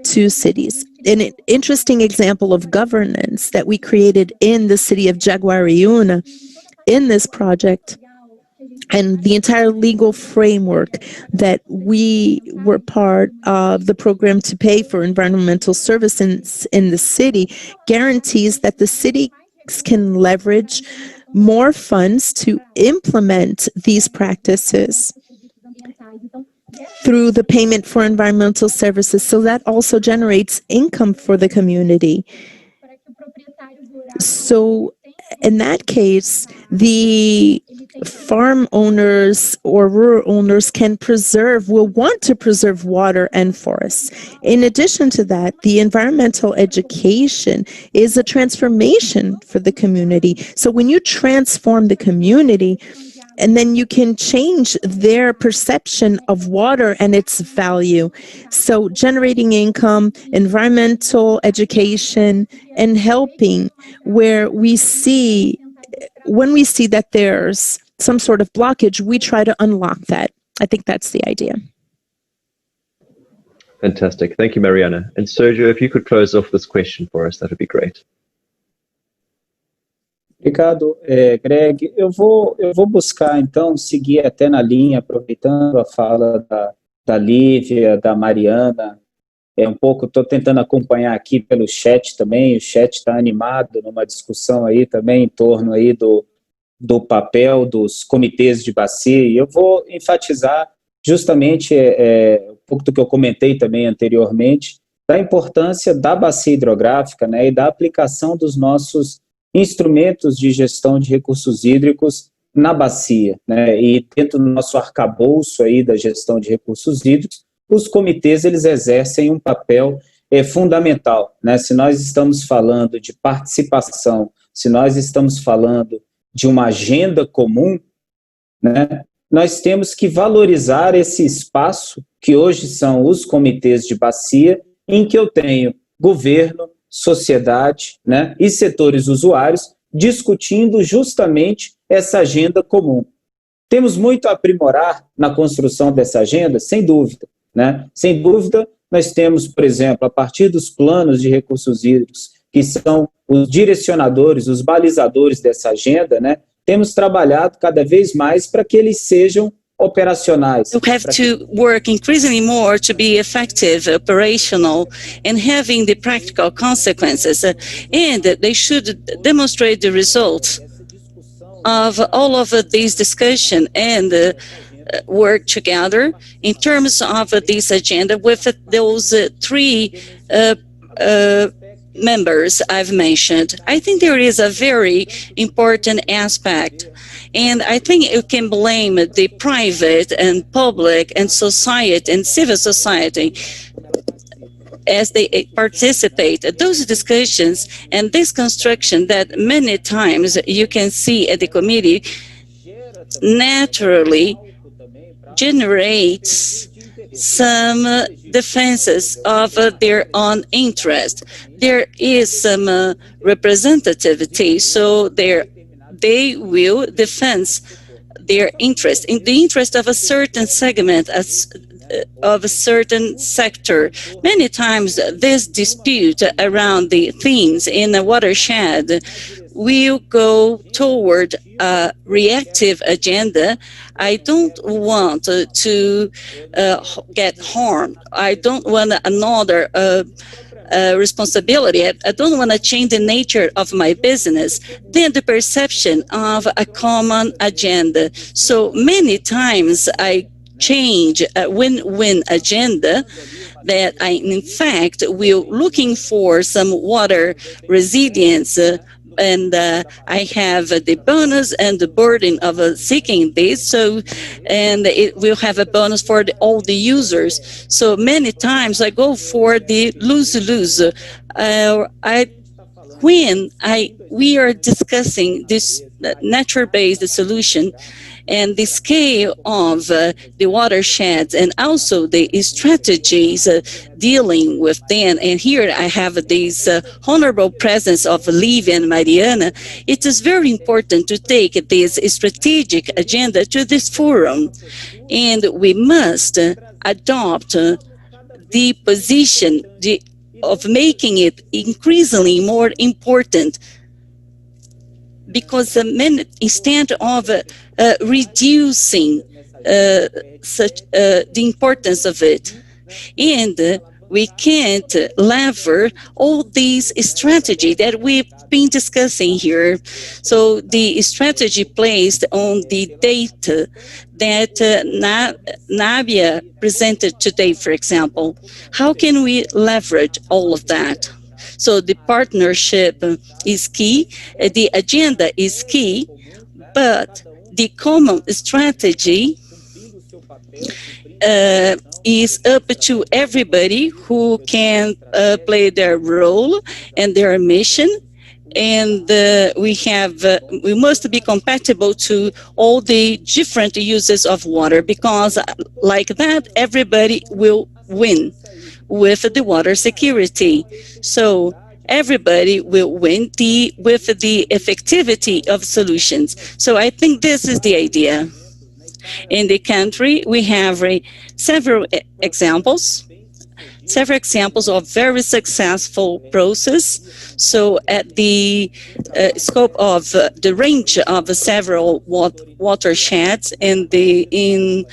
Speaker 7: to cities. An interesting example of governance that we created in the city of Jaguariúna in this project, and the entire legal framework that we were part of the program to pay for environmental services in the city guarantees that the cities can leverage more funds to implement these practices through the payment for environmental services. So that also generates income for the community. So in that case, the farm owners or rural owners will want to preserve water and forests. In addition to that, the environmental education is a transformation for the community. So when you transform the community, and then you can change their perception of water and its value. So generating income, environmental education, and helping when we see that there's some sort of blockage, we try to unlock that. I think that's the idea.
Speaker 5: Fantastic. Thank you, Mariana. And Sergio, if you could close off this question for us, that would be great.
Speaker 6: Obrigado, Greg. Eu vou buscar, então, seguir até na linha, aproveitando a fala da Lívia, da Mariana. Estou tentando acompanhar aqui pelo chat também. O chat está animado numa discussão aí também em torno aí do papel dos comitês de bacia. E eu vou enfatizar justamente um pouco do que eu comentei também anteriormente, da importância da bacia hidrográfica, né, e da aplicação dos nossos instrumentos de gestão de recursos hídricos na bacia, né? E dentro do nosso arcabouço aí da gestão de recursos hídricos, os comitês eles exercem um papel fundamental, né? Se nós estamos falando de participação, se nós estamos falando de uma agenda comum, né? Nós temos que valorizar esse espaço que hoje são os comitês de bacia, em que eu tenho governo, sociedade, né, e setores usuários discutindo justamente essa agenda comum. Temos muito a aprimorar na construção dessa agenda, sem dúvida, né? Sem dúvida, nós temos, por exemplo, a partir dos planos de recursos hídricos, que são os direcionadores, os balizadores dessa agenda, né? Temos trabalhado cada vez mais para que eles sejam operacionais.
Speaker 1: You have to work increasingly more to be effective, operational, and having the practical consequences. And they should demonstrate the results of all of these discussion and work together in terms of this agenda with those three members I've mentioned. I think there is a very important aspect, and I think you can blame the private and public and society and civil society as they participate. Those discussions and this construction that many times you can see at the committee naturally generates some defenses of their own interest. There is some representativity, so they will defend their interest in the interest of a certain segment of a certain sector. Many times this dispute around the themes in a watershed will go toward a reactive agenda. I don't want to get harmed. I don't want another responsibility. I don't want to change the nature of my business. Then the perception of a common agenda. So many times I change a win-win agenda that I, in fact, will looking for some water resilience and I have the bonus and the burden of seeking this. So, and it will have a bonus for all the users. So many times I go for the lose-lose. We are discussing this nature-based solution and the scale of the watersheds and also the strategies dealing with them. And here I have this honorable presence of Livia and Mariana. It is very important to take this strategic agenda to this forum. And we must adopt the position of making it increasingly more important, because instead of reducing the importance of it, and we can't lever all these strategy that we've been discussing here. So the strategy placed on the data that Nabia presented today, for example, how can we leverage all of that? So the partnership is key, the agenda is key, but the common strategy is up to everybody who can play their role and their mission. And we must be compatible to all the different uses of water, because like that, everybody will win with the water security. So everybody will win with the effectivity of solutions. So I think this is the idea. In the country, we have several examples of very successful process. So at the scope of the range of several watersheds in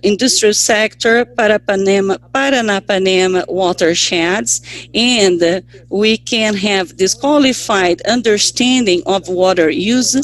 Speaker 1: industrial sector, Paranapanema watersheds, and we can have this qualified understanding of water use,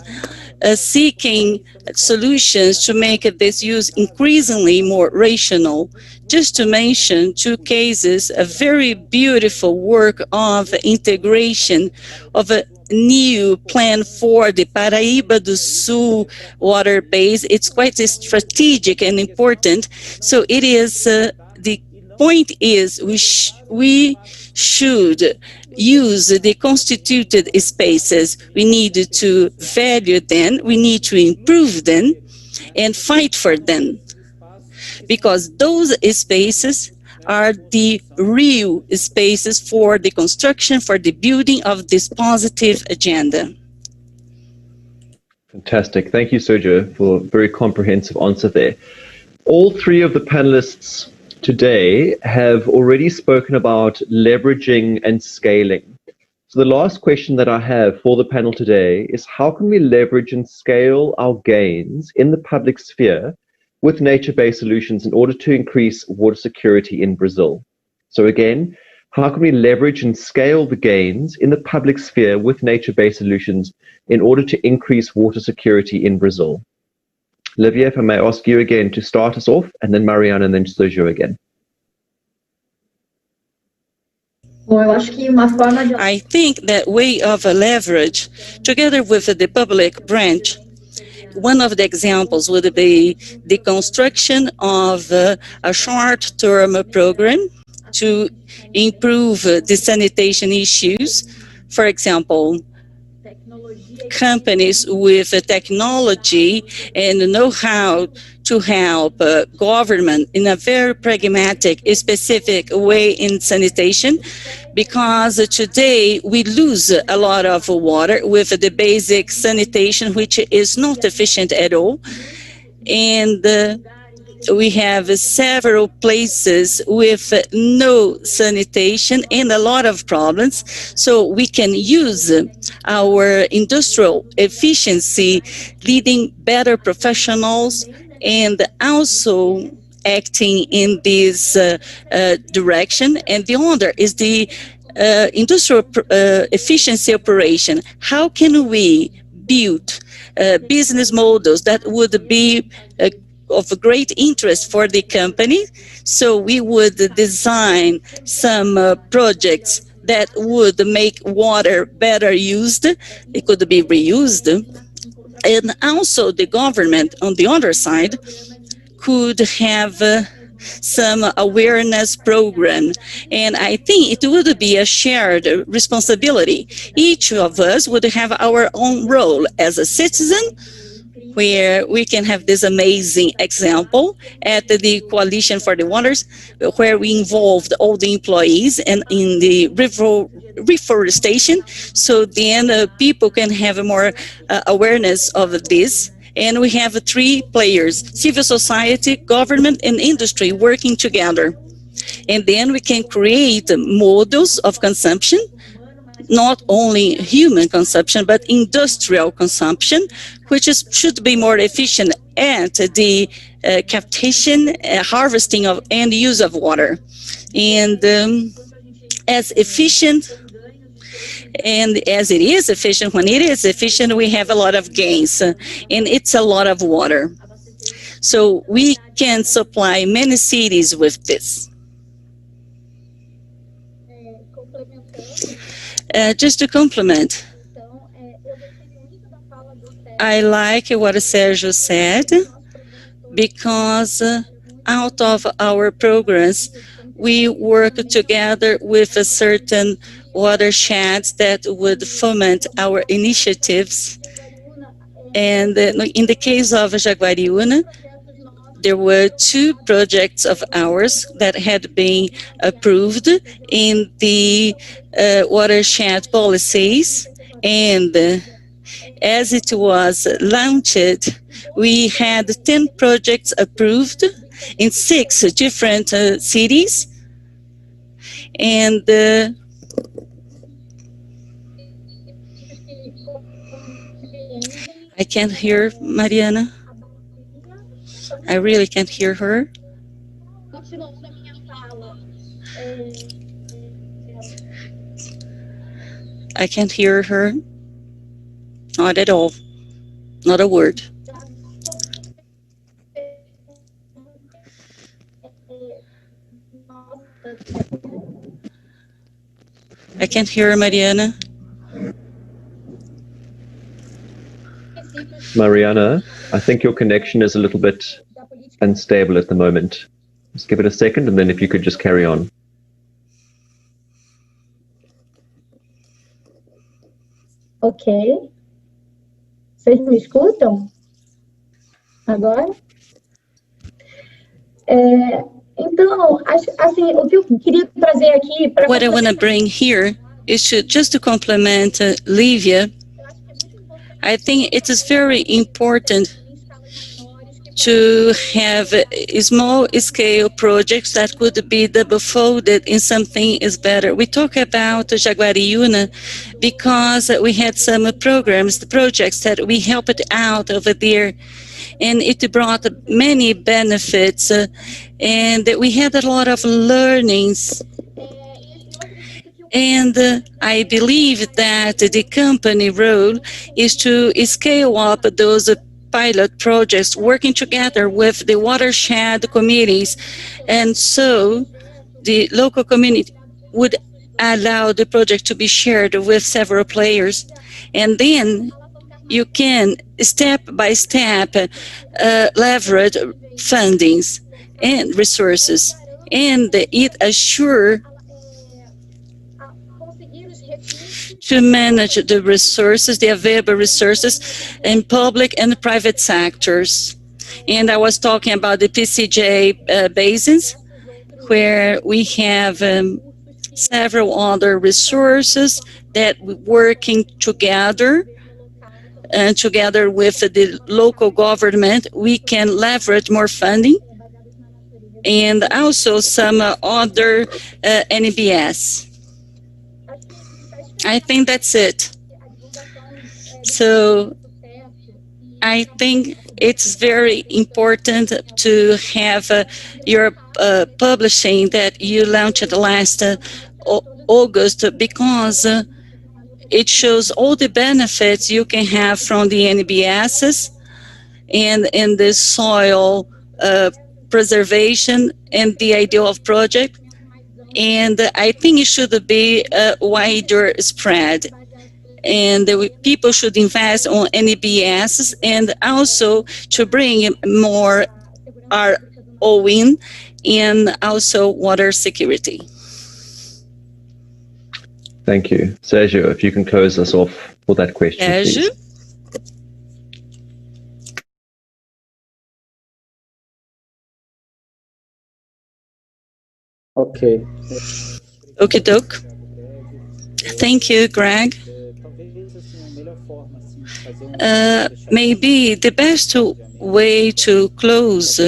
Speaker 1: seeking solutions to make this use increasingly more rational. Just to mention two cases, a very beautiful work of integration of a new plan for the Paraíba do Sul water base. It's quite strategic and important. So it is, the point is we should use the constituted spaces. We need to value them, we need to improve them and fight for them, because those spaces are the real spaces for the construction, for the building of this positive agenda.
Speaker 5: Fantastic. Thank you, Sergio, for a very comprehensive answer there. All three of the panelists today have already spoken about leveraging and scaling. So the last question that I have for the panel today is, how can we leverage and scale our gains in the public sphere with nature-based solutions in order to increase water security in Brazil? So again, how can we leverage and scale the gains in the public sphere with nature-based solutions in order to increase water security in Brazil? Livia, if I may ask you again to start us off, and then Mariana, and then Sergio again.
Speaker 1: I think that way of leverage, together with the public branch, one of the examples would be the construction of a short-term program to improve the sanitation issues. For example, companies with technology and know-how to help government in a very pragmatic, specific way in sanitation, because today we lose a lot of water with the basic sanitation, which is not efficient at all. And we have several places with no sanitation and a lot of problems. So we can use our industrial efficiency, leading better professionals, and also acting in this direction. And the other is the industrial efficiency operation. How can we build business models that would be of great interest for the company? So we would design some projects that would make water better used. It could be reused. And also the government, on the other side, could have some awareness program. And I think it would be a shared responsibility. Each of us would have our own role as a citizen, where we can have this amazing example at the Coalition for the Waters, where we involved all the employees and in the reforestation. So then people can have more awareness of this. And we have three players: civil society, government, and industry working together. And then we can create models of consumption, not only human consumption, but industrial consumption, which should be more efficient at the captation, harvesting of and use of water. And as efficient, and as it is efficient, when it is efficient, we have a lot of gains, and it's a lot of water. So we can supply many cities with this. Just to complement, I like what Sergio said, because out of our programs, we work together with a certain watersheds that would foment our initiatives. And in the case of Jaguariúna, there were two projects of ours that had been approved in the watershed policies. And as it was launched, we had 10 projects approved in 6 different cities. And I can't hear Mariana. I really can't hear her. I can't hear her. Not at all. Not a word. I can't hear Mariana.
Speaker 5: Mariana, I think your connection is a little bit unstable at the moment. Just give it a second, and then if you could just carry on.
Speaker 4: Ok. Vocês me escutam? Agora? Então, assim, o que eu queria trazer aqui para...
Speaker 1: What I want to bring here is just to complement Lívia. I think it is very important to have small-scale projects that could be double-folded in something is better. We talk about Jaguariúna because we had some projects that we helped out over there, and it brought many benefits, and we had a lot of learnings. And I believe that the company role is to scale up those pilot projects, working together with the watershed committees. And so the local community would allow the project to be shared with several players. And then you can step by step leverage fundings and resources. and it assures to manage the resources, the available resources in public and private sectors. And I was talking about the PCJ basins, where we have several other resources that working together, and together with the local government, we can leverage more funding, and also some other NBS. I think that's it. So I think it's very important to have your publishing that you launched last August, because it shows all the benefits you can have from the NBSs and in the soil preservation and the idea of project. And I think it should be a wider spread. And people should invest on NBS, and also to bring more RO in, and also water security.
Speaker 5: Thank you. Sergio, if you can close us off for that question,
Speaker 1: Sergio?
Speaker 5: please.
Speaker 6: Ok.
Speaker 1: Okay, doke. Thank you, Greg. Maybe the best way to close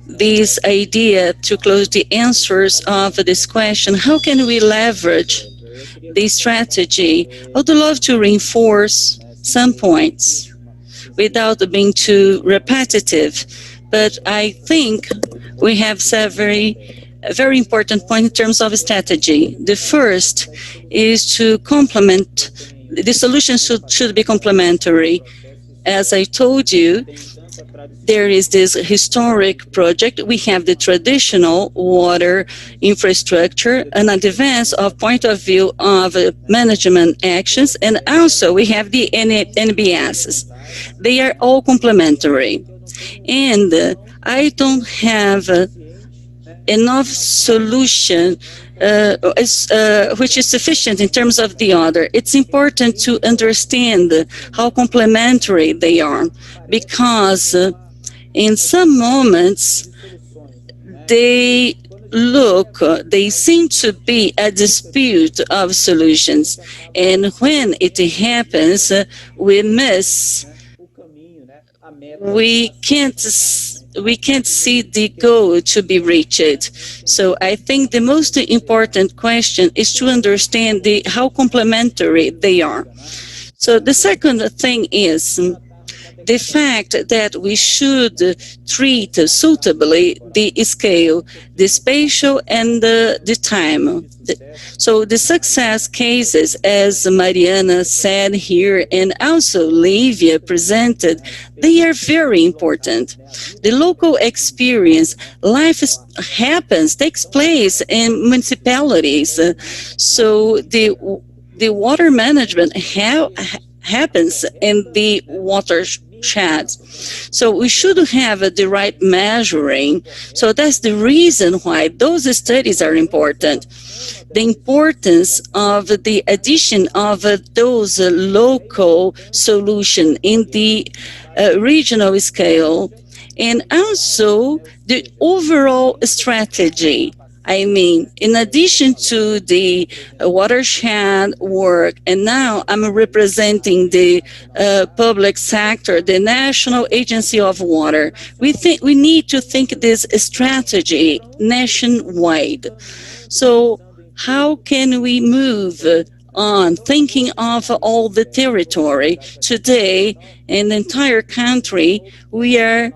Speaker 1: this idea, to close the answers of this question, how can we leverage the strategy? I would love to reinforce some points without being too repetitive, but I think we have a very important point in terms of strategy. The first is to complement, the solution should be complementary. As I told you, there is this historic project. We have the traditional water infrastructure, an advance of point of view of management actions, and also we have the NBSs. They are all complementary. And I don't have enough solution which is sufficient in terms of the other. It's important to understand how complementary they are, because in some moments they seem to be a dispute of solutions, and when it happens, we can't see the goal to be reached. So I think the most important question is to understand how complementary they are. So the second thing is the fact that we should treat suitably the scale, the spatial, and the time. So the success cases, as Mariana said here, and also Livia presented, they are very important. The local experience, life takes place in municipalities. So the water management happens in the watersheds. So we should have the right measuring. So that's the reason why those studies are important. The importance of the addition of those local solutions in the regional scale, and also the overall strategy. I mean, in addition to the watershed work, and now I'm representing the public sector, the National Agency of Water, we need to think this strategy nationwide. So how can we move on thinking of all the territory? Today, in the entire country, we are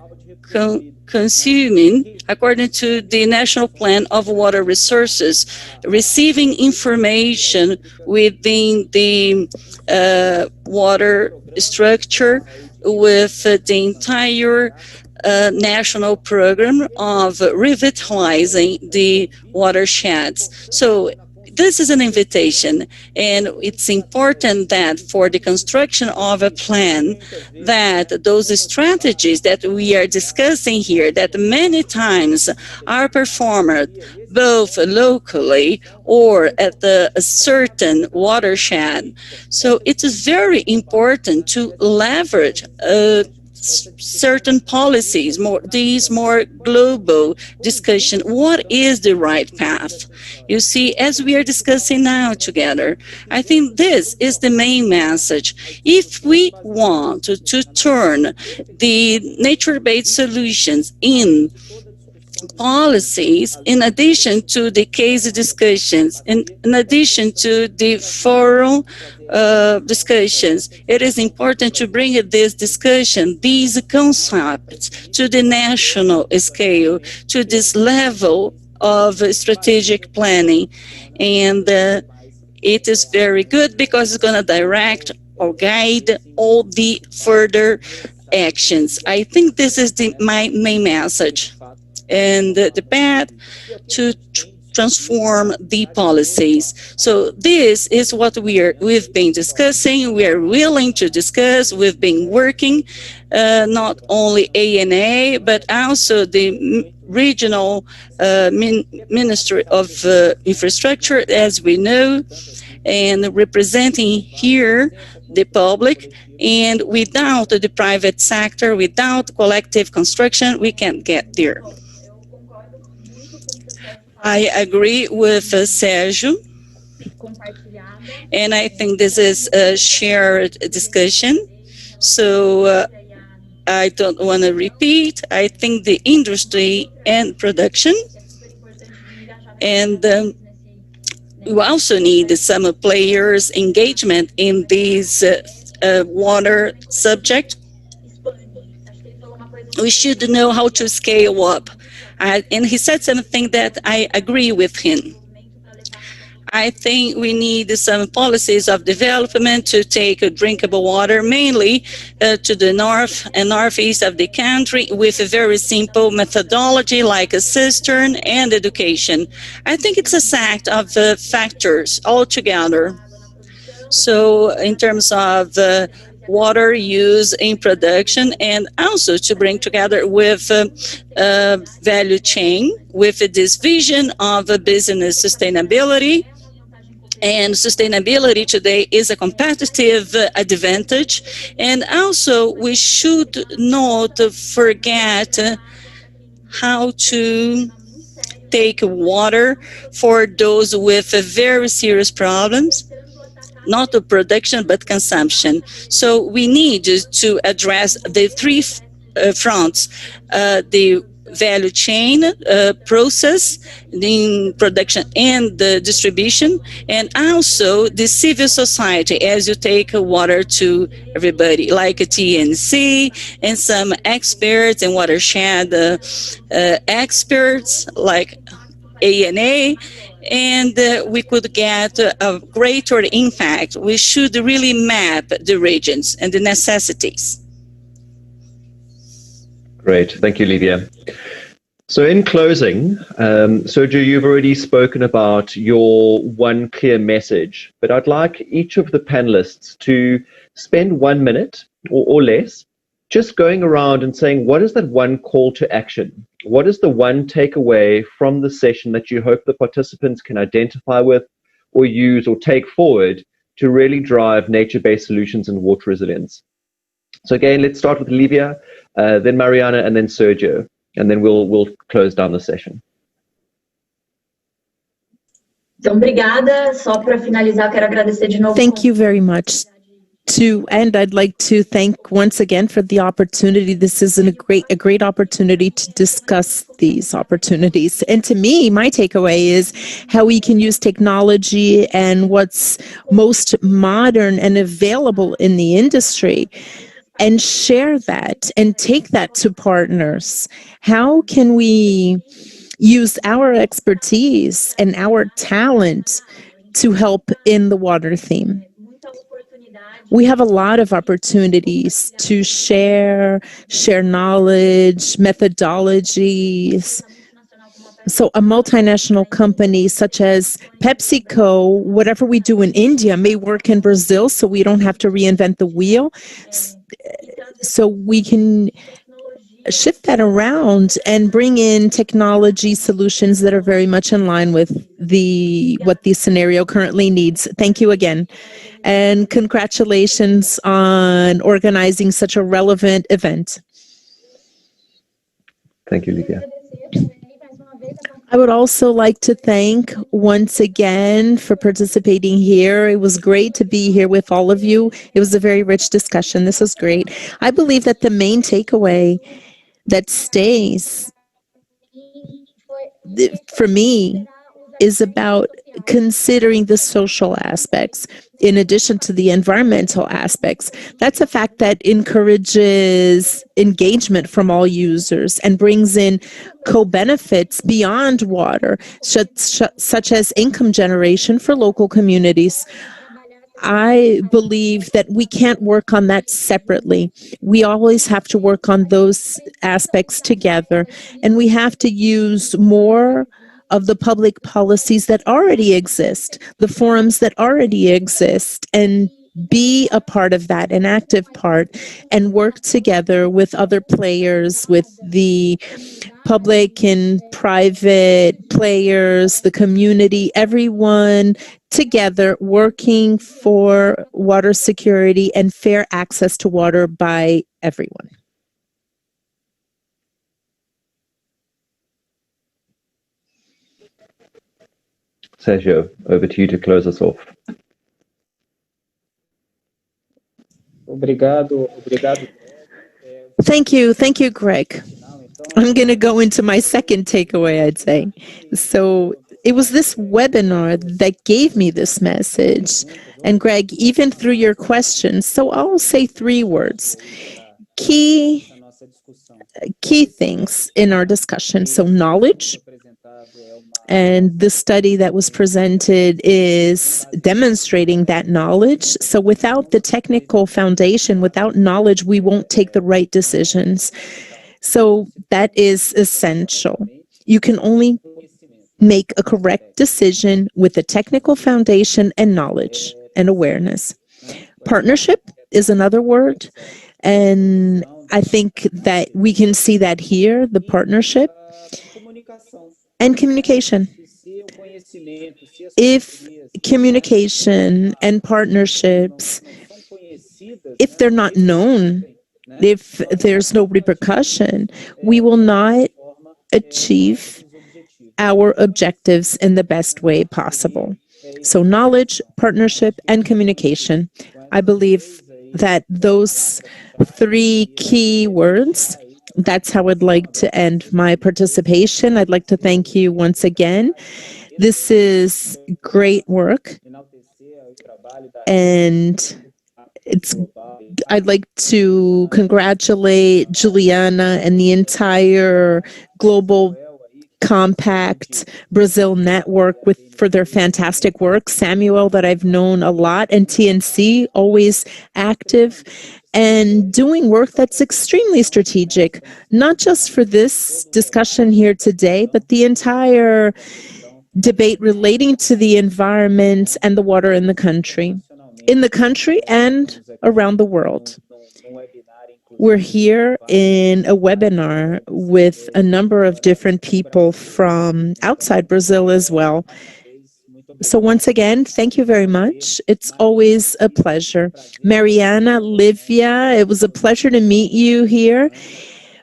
Speaker 1: consuming, according to the National Plan of Water Resources, receiving information within the water structure with the entire national program of revitalizing the watersheds. So this is an invitation, and it's important that for the construction of a plan, that those strategies that we are discussing here, that many times are performed both locally or at a certain watershed. So it is very important to leverage certain policies, more global discussion. What is the right path? You see, as we are discussing now together, I think this is the main message. If we want to turn the nature-based solutions in policies, in addition to the case discussions, in addition to the forum discussions, it is important to bring this discussion, these concepts, to the national scale, to this level of strategic planning. And it is very good because it's going to direct or guide all the further actions. I think this is my main message, and the path to transform the policies. So this is what we've been discussing. We are willing to discuss. We've been working, not only ANA, but also the regional Ministry of Infrastructure, as we know, and representing here the public. And without the private sector, without collective construction, we can't get there. I agree with Sérgio, and I think this is a shared discussion. So I don't want to repeat. I think the industry and production, and we also need some players' engagement in this water subject. We should know how to scale up. And he said something that I agree with him. I think we need some policies of development to take drinkable water, mainly to the north and northeast of the country, with a very simple methodology like a cistern and education. I think it's a set of factors altogether. So in terms of water use in production, and also to bring together with value chain, with this vision of business sustainability. And sustainability today is a competitive advantage. And also we should not forget how to take water for those with very serious problems, not the production, but consumption. So we need to address the three fronts, the value chain process in production and the distribution, and also the civil society, as you take water to everybody, like a TNC and some experts and watershed experts like ANA, and we could get a greater impact. We should really map the regions and the necessities.
Speaker 5: Great, thank you, Livia. So in closing, Sergio, you've already spoken about your one clear message, but I'd like each of the panelists to spend 1 minute or less just going around and saying, what is that one call to action? What is the one takeaway from the session that you hope the participants can identify with or use or take forward to really drive nature-based solutions and water resilience? So again, let's start with Livia, then Mariana, and then Sergio, and then we'll close down the session.
Speaker 4: Então, obrigada. Só para finalizar, quero agradecer de novo.
Speaker 7: Thank you very much. To end, I'd like to thank once again for the opportunity. This is a great opportunity to discuss these opportunities. And to me, my takeaway is how we can use technology and what's most modern and available in the industry and share that and take that to partners. How can we use our expertise and our talent to help in the water theme? We have a lot of opportunities to share knowledge, methodologies, So a multinational company such as PepsiCo, whatever we do in India may work in Brazil, so we don't have to reinvent the wheel. So we can shift that around and bring in technology solutions that are very much in line with what the scenario currently needs. Thank you again. And congratulations on organizing such a relevant event.
Speaker 5: Thank you, Lydia.
Speaker 7: I would also like to thank once again for participating here. It was great to be here with all of you. It was a very rich discussion. This was great. I believe that the main takeaway that stays for me is about considering the social aspects in addition to the environmental aspects. That's a fact that encourages engagement from all users and brings in co-benefits beyond water, such as income generation for local communities. I believe that we can't work on that separately. We always have to work on those aspects together, and we have to use more of the public policies that already exist, the forums that already exist, and be a part of that, an active part, and work together with other players, with the public and private players, the community, everyone together working for water security and fair access to water by everyone.
Speaker 5: Sergio, over to you to close us off.
Speaker 6: Obrigado.
Speaker 7: Thank you, Greg. I'm going to go into my second takeaway, I'd say. So it was this webinar that gave me this message. And Greg, even through your questions, so I'll say 3 words. Key things in our discussion. So knowledge, and the study that was presented is demonstrating that knowledge. So without the technical foundation, without knowledge, we won't take the right decisions. So that is essential. You can only make a correct decision with a technical foundation and knowledge and awareness. Partnership is another word, and I think that we can see that here, the partnership and communication. If communication and partnerships, if they're not known, if there's no repercussion, we will not achieve our objectives in the best way possible. So knowledge, partnership, and communication. I believe that those 3 key words, that's how I'd like to end my participation. I'd like to thank you once again. This is great work, and I'd like to congratulate Juliana and the entire Global Compact Brazil network for their fantastic work. Samuel, that I've known a lot, and TNC, always active and doing work that's extremely strategic, not just for this discussion here today, but the entire debate relating to the environment and the water in the country and around the world. We're here in a webinar with a number of different people from outside Brazil as well. So once again, thank you very much. It's always a pleasure. Mariana, Livia, it was a pleasure to meet you here.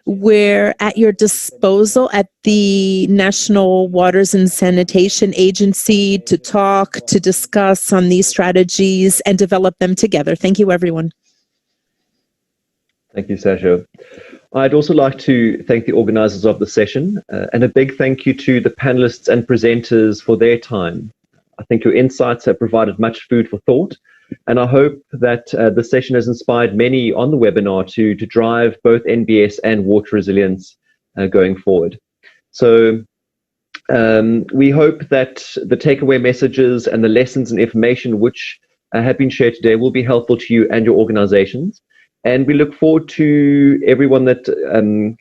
Speaker 7: We're at your disposal at the National Waters and Sanitation Agency to talk, to discuss on these strategies and develop them together. Thank you, everyone.
Speaker 5: Thank you, Sergio. I'd also like to thank the organizers of the session and a big thank you to the panelists and presenters for their time. I think your insights have provided much food for thought, and I hope that the session has inspired many on the webinar to drive both NBS and water resilience going forward. So we hope that the takeaway messages and the lessons and information which have been shared today will be helpful to you and your organizations. And we look forward to everyone that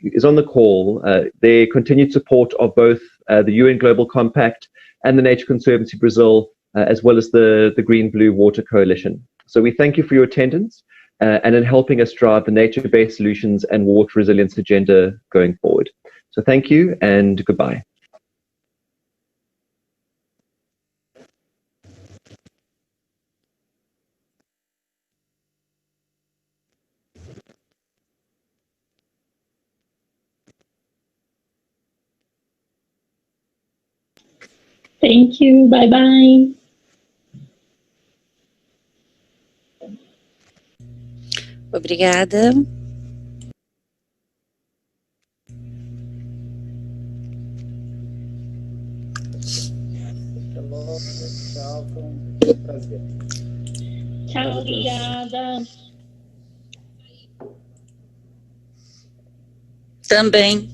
Speaker 5: is on the call, their continued support of both the UN Global Compact, and the Nature Conservancy Brazil, as well as the Green Blue Water Coalition. So we thank you for your attendance and in helping us drive the nature-based solutions and water resilience agenda going forward. So thank you and goodbye.
Speaker 8: Thank you. Bye-bye.
Speaker 1: Obrigada.
Speaker 6: Tchau, foi um prazer.
Speaker 8: Tchau, obrigada.
Speaker 1: Também.